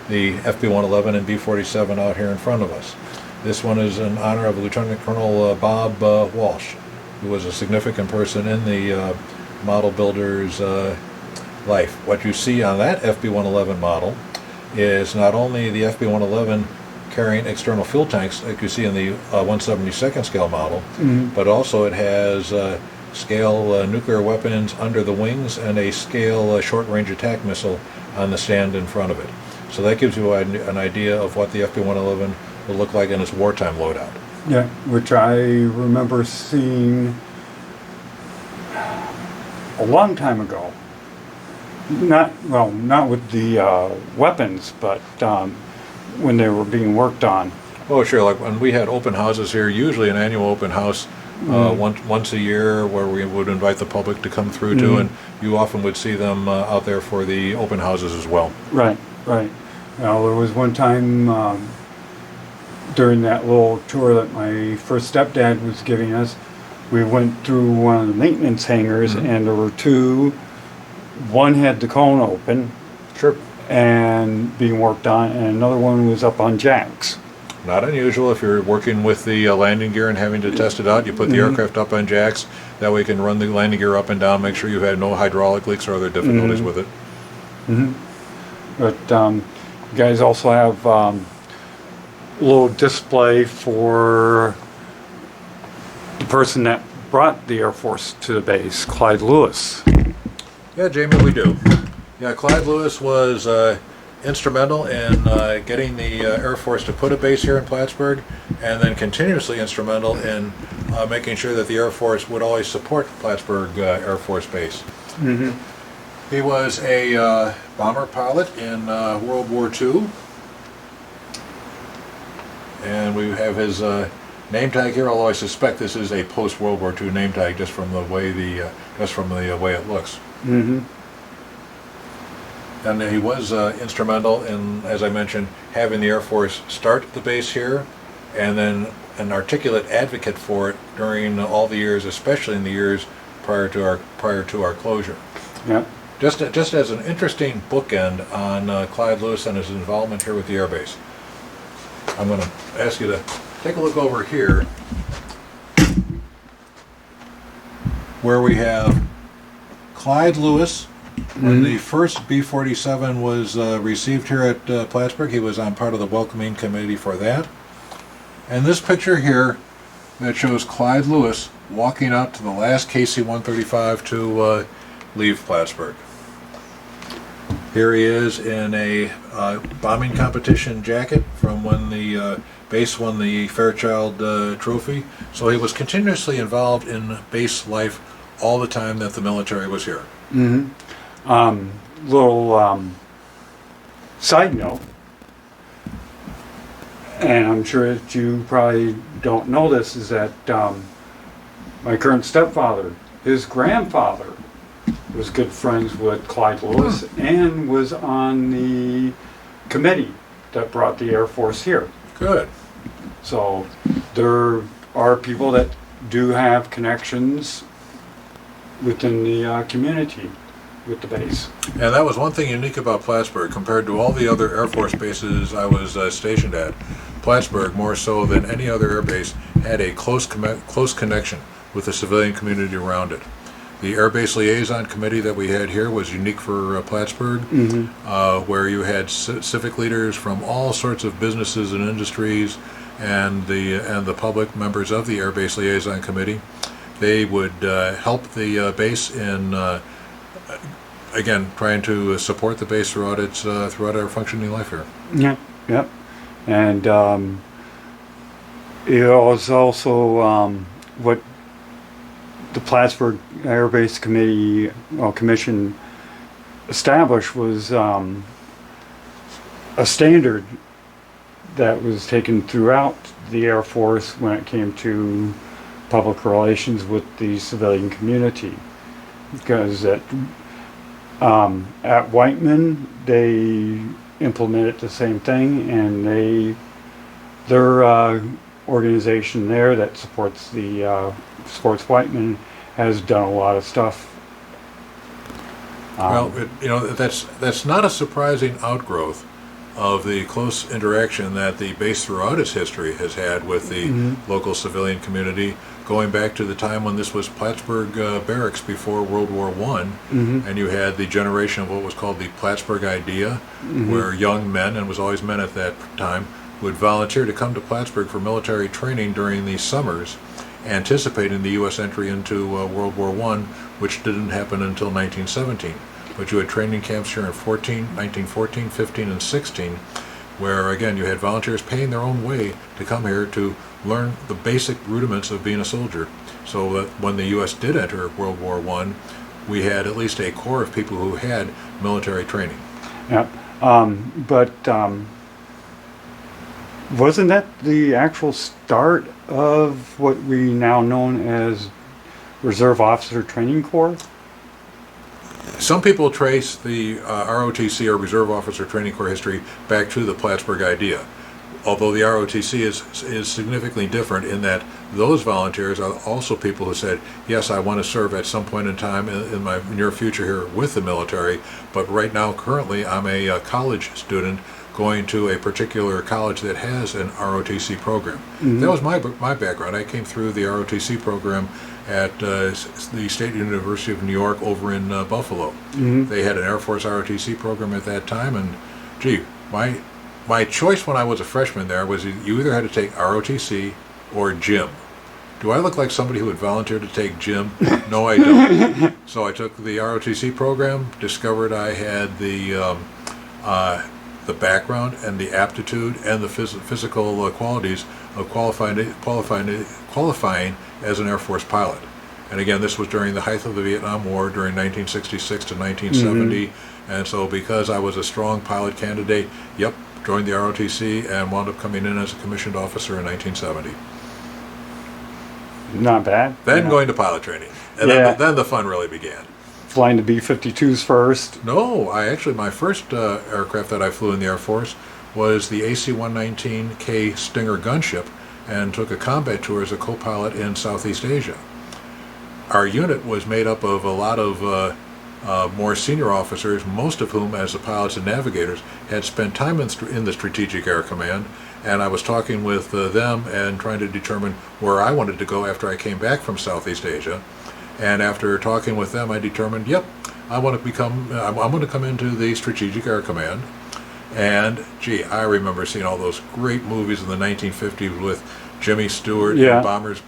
the FB-111 and B-47 out here in front of us. This one is in honor of Lieutenant Colonel Bob Walsh, who was a significant person in the model builder's life. What you see on that FB-111 model is not only the FB-111 carrying external fuel tanks, like you see in the 1/72nd scale model, but also it has scale nuclear weapons under the wings and a scale short-range attack missile on the stand in front of it. So that gives you an idea of what the FB-111 will look like in its wartime loadout. yeah, which I remember seeing a long time ago. Not with the weapons, but when they were being worked on. Oh, sure. Like when we had open houses here, usually an annual open house once a year, where we would invite the public to come through to, and you often would see them out there for the open houses as well. Right. Well, there was one time during that little tour that my first stepdad was giving us, we went through one of the maintenance hangars, and there were two. One had the cone open, Sure. and being worked on, and another one was up on jacks. Not unusual if you're working with the landing gear and having to test it out. You put the aircraft up on jacks. That way you can run the landing gear up and down, make sure you had no hydraulic leaks or other difficulties with it. But you guys also have a little display for the person that brought the Air Force to the base, Clyde Lewis. Yeah, Jamie, we do. Yeah, Clyde Lewis was instrumental in getting the Air Force to put a base here in Plattsburgh, and then continuously instrumental in making sure that the Air Force would always support Plattsburgh Air Force Base. Mm-hmm. He was a bomber pilot in World War II, and we have his name tag here. Although I suspect this is a post-World War II name tag, just from the way way it looks. Mm-hmm. And he was instrumental in, as I mentioned, having the Air Force start the base here, and then an articulate advocate for it during all the years, especially in the years prior to our closure. Yeah. Just as an interesting bookend on Clyde Lewis and his involvement here with the Air Base, I'm going to ask you to take a look over here, where we have Clyde Lewis. When the first B-47 was received here at Plattsburgh, he was on part of the welcoming committee for that. And this picture here that shows Clyde Lewis walking out to the last KC-135 to leave Plattsburgh. Here he is in a bombing competition jacket from when the base won the Fairchild Trophy. So he was continuously involved in base life all the time that the military was here. Mm-hmm. Little side note, and I'm sure that you probably don't know this, is that my current stepfather, his grandfather, was good friends with Clyde Lewis and was on the committee that brought the Air Force here. Good. So there are people that do have connections within the community with the base. And that was one thing unique about Plattsburgh compared to all the other Air Force bases I was stationed at. Plattsburgh, more so than any other air base, had a close connection with the civilian community around it. The Air Base Liaison Committee that we had here was unique for Plattsburgh, where you had civic leaders from all sorts of businesses and industries, and the public members of the Air Base Liaison Committee. They would help the base in, again, trying to support the base throughout our functioning life here. Yeah, yep. And it was also what the Plattsburgh Air Base Commission established was a standard that was taken throughout the Air Force when it came to public relations with the civilian community. Because at Whiteman, they implemented the same thing, and their organization there that supports supports Whiteman has done a lot of stuff. Well, that's not a surprising outgrowth of the close interaction that the base throughout its history has had with the local civilian community, going back to the time when this was Plattsburgh barracks before World War I, and you had the generation of what was called the Plattsburgh Idea, where young men, and it was always men at that time, would volunteer to come to Plattsburgh for military training during the summers, anticipating the U.S. entry into World War I, which didn't happen until 1917. But you had training camps here in 1914, 15, and 16, where, again, you had volunteers paying their own way to come here to learn the basic rudiments of being a soldier. So that when the U.S. did enter World War I, we had at least a core of people who had military training. Yeah, but wasn't that the actual start of what we now know as Reserve Officer Training Corps? Some people trace the ROTC, or Reserve Officer Training Corps, history back to the Plattsburgh Idea. Although the ROTC is significantly different in that those volunteers are also people who said, yes, I want to serve at some point in time in my near future here with the military, but right now, currently, I'm a college student going to a particular college that has an ROTC program. That was my background. I came through the ROTC program at the State University of New York over in Buffalo. They had an Air Force ROTC program at that time, and gee, my choice when I was a freshman there was you either had to take ROTC or gym. Do I look like somebody who would volunteer to take gym? No, I don't. So I took the ROTC program, discovered I had the the background and the aptitude and the physical qualities of qualifying as an Air Force pilot. And again, this was during the height of the Vietnam War, during 1966 to 1970. And so because I was a strong pilot candidate, joined the ROTC and wound up coming in as a commissioned officer in 1970. Not bad. Then going to pilot training. And then the fun really began. Flying the B-52s first? No, my first aircraft that I flew in the Air Force was the AC-119K Stinger gunship, and took a combat tour as a co-pilot in Southeast Asia. Our unit was made up of a lot of more senior officers, most of whom, as the pilots and navigators, had spent time in the Strategic Air Command, and I was talking with them and trying to determine where I wanted to go after I came back from Southeast Asia. And after talking with them, I determined, I want to come into the Strategic Air Command. And I remember seeing all those great movies in the 1950s with Jimmy Stewart in Bombers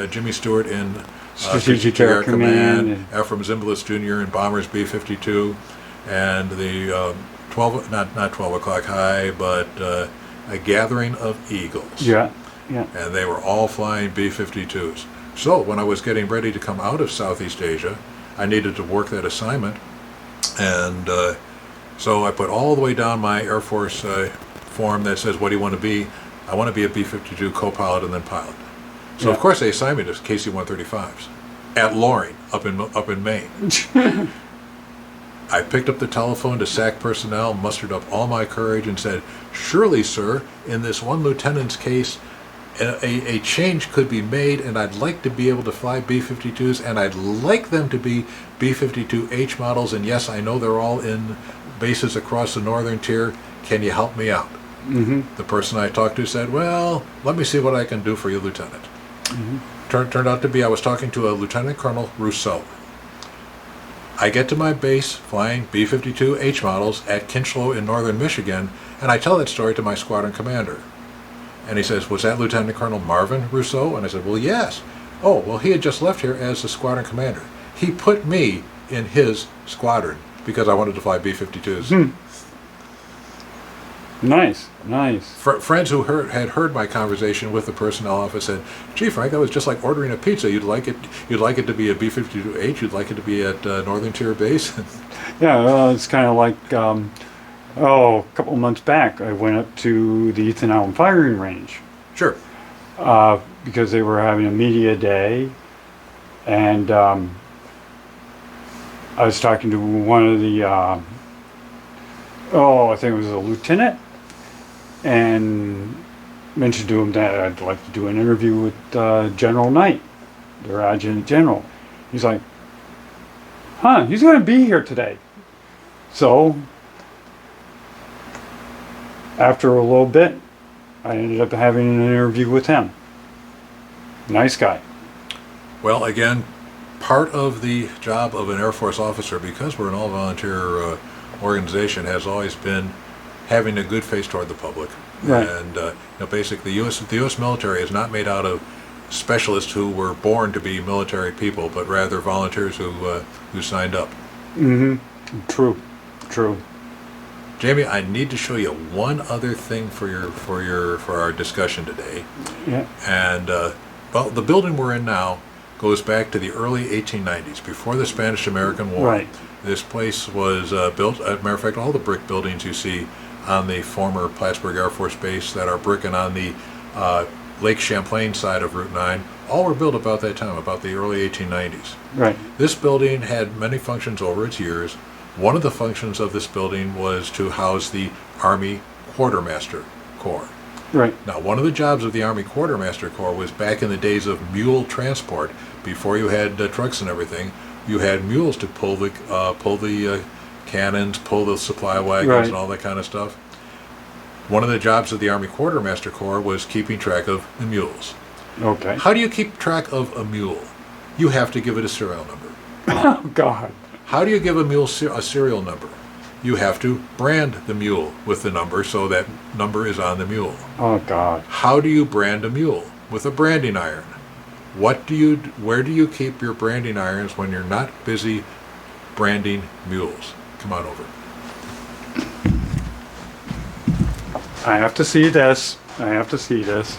Jimmy Stewart in Strategic Air Command, Ephraim Zimbalist Jr. in Bombers B-52, and the 12 o'clock high, but A Gathering of Eagles. And they were all flying B-52s. So when I was getting ready to come out of Southeast Asia, I needed to work that assignment, and so I put all the way down my Air Force form that says, what do you want to be? I want to be a B-52 co-pilot and then pilot. So of course they assigned me to KC-135s at Loring, up in Maine. I picked up the telephone to SAC personnel, mustered up all my courage, and said, surely, sir, in this one lieutenant's case, a change could be made, and I'd like to be able to fly B-52s, and I'd like them to be B-52H models, and yes, I know they're all in bases across the northern tier. Can you help me out? The person I talked to said, well, let me see what I can do for you, Lieutenant. Turned out to be I was talking to a Lieutenant Colonel Rousseau. I get to my base flying B-52H models at Kinchlow in northern Michigan, and I tell that story to my squadron commander. And he says, was that Lieutenant Colonel Marvin Rousseau? And I said, well, yes. Oh, well, he had just left here as the squadron commander. He put me in his squadron because I wanted to fly B-52s. Nice. Friends who had heard my conversation with the personnel office said, gee, Frank, that was just like ordering a pizza. You'd like it to be a B-52H. You'd like it to be at Northern Tier base. It's kind of like, a couple of months back, I went up to the Ethan Allen firing range. Sure. Because they were having a media day, and I was talking to one of the, I think it was a lieutenant, and mentioned to him that I'd like to do an interview with General Knight, their adjutant general. He's like, he's going to be here today. So after a little bit, I ended up having an interview with him. Nice guy. Well, again, part of the job of an Air Force officer, because we're an all-volunteer organization, has always been having a good face toward the public. Right. And basically, the U.S. military is not made out of specialists who were born to be military people, but rather volunteers who signed up. True. Jamie, I need to show you one other thing for our discussion today. And the building we're in now goes back to the early 1890s, before the Spanish-American War. Right. This place was built. As a matter of fact, all the brick buildings you see on the former Plattsburgh Air Force Base that are brick and on the Lake Champlain side of Route 9, all were built about that time, about the early 1890s. Right. This building had many functions over its years. One of the functions of this building was to house the Army Quartermaster Corps. Right. Now, one of the jobs of the Army Quartermaster Corps was back in the days of mule transport, before you had trucks and everything. You had mules to pull the cannons, pull the supply wagons, and all that kind of stuff. One of the jobs of the Army Quartermaster Corps was keeping track of the mules. Okay. How do you keep track of a mule? You have to give it a serial number. Oh, God. How do you give a mule a serial number? You have to brand the mule with the number so that number is on the mule. Oh, God. How do you brand a mule? With a branding iron. Where do you keep your branding irons when you're not busy branding mules? Come on over. I have to see this. I have to see this.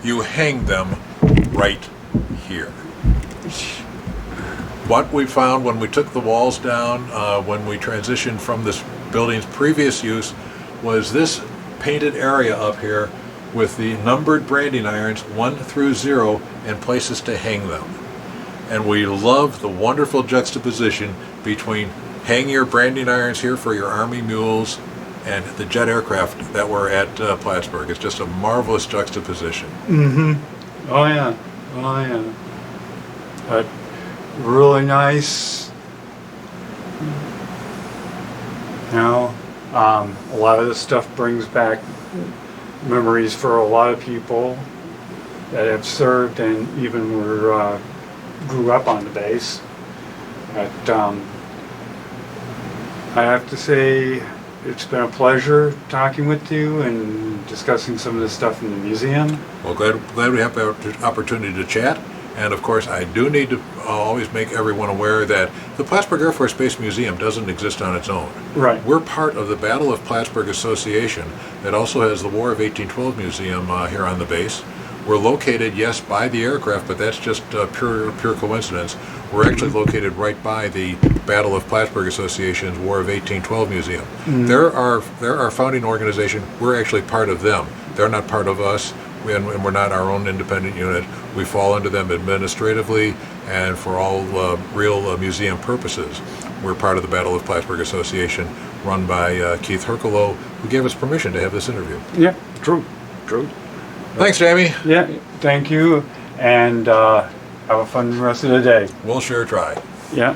You hang them right here. What we found when we took the walls down, when we transitioned from this building's previous use, was this painted area up here with the numbered branding irons 1 through 0 and places to hang them. And we love the wonderful juxtaposition between hang your branding irons here for your Army mules and the jet aircraft that were at Plattsburgh. It's just a marvelous juxtaposition. Mm-hmm. Oh yeah. Oh yeah. But really nice. You know, a lot of this stuff brings back memories for a lot of people that have served and even were grew up on the base. But I have to say, it's been a pleasure talking with you and discussing some of this stuff in the museum. Well, glad we have the opportunity to chat. And of course, I do need to always make everyone aware that the Plattsburgh Air Force Base Museum doesn't exist on its own. Right. We're part of the Battle of Plattsburgh Association that also has the War of 1812 Museum here on the base. We're located, yes, by the aircraft, but that's just pure coincidence. We're actually located right by the Battle of Plattsburgh Association's War of 1812 Museum. Mm. They're our founding organization. We're actually part of them. They're not part of us, and we're not our own independent unit. We fall under them administratively and for all real museum purposes. We're part of the Battle of Plattsburgh Association, run by Keith Herculow, who gave us permission to have this interview. Yeah, true. Thanks, Jamie. Yeah, thank you, and have a fun rest of the day. We'll sure try. Yeah.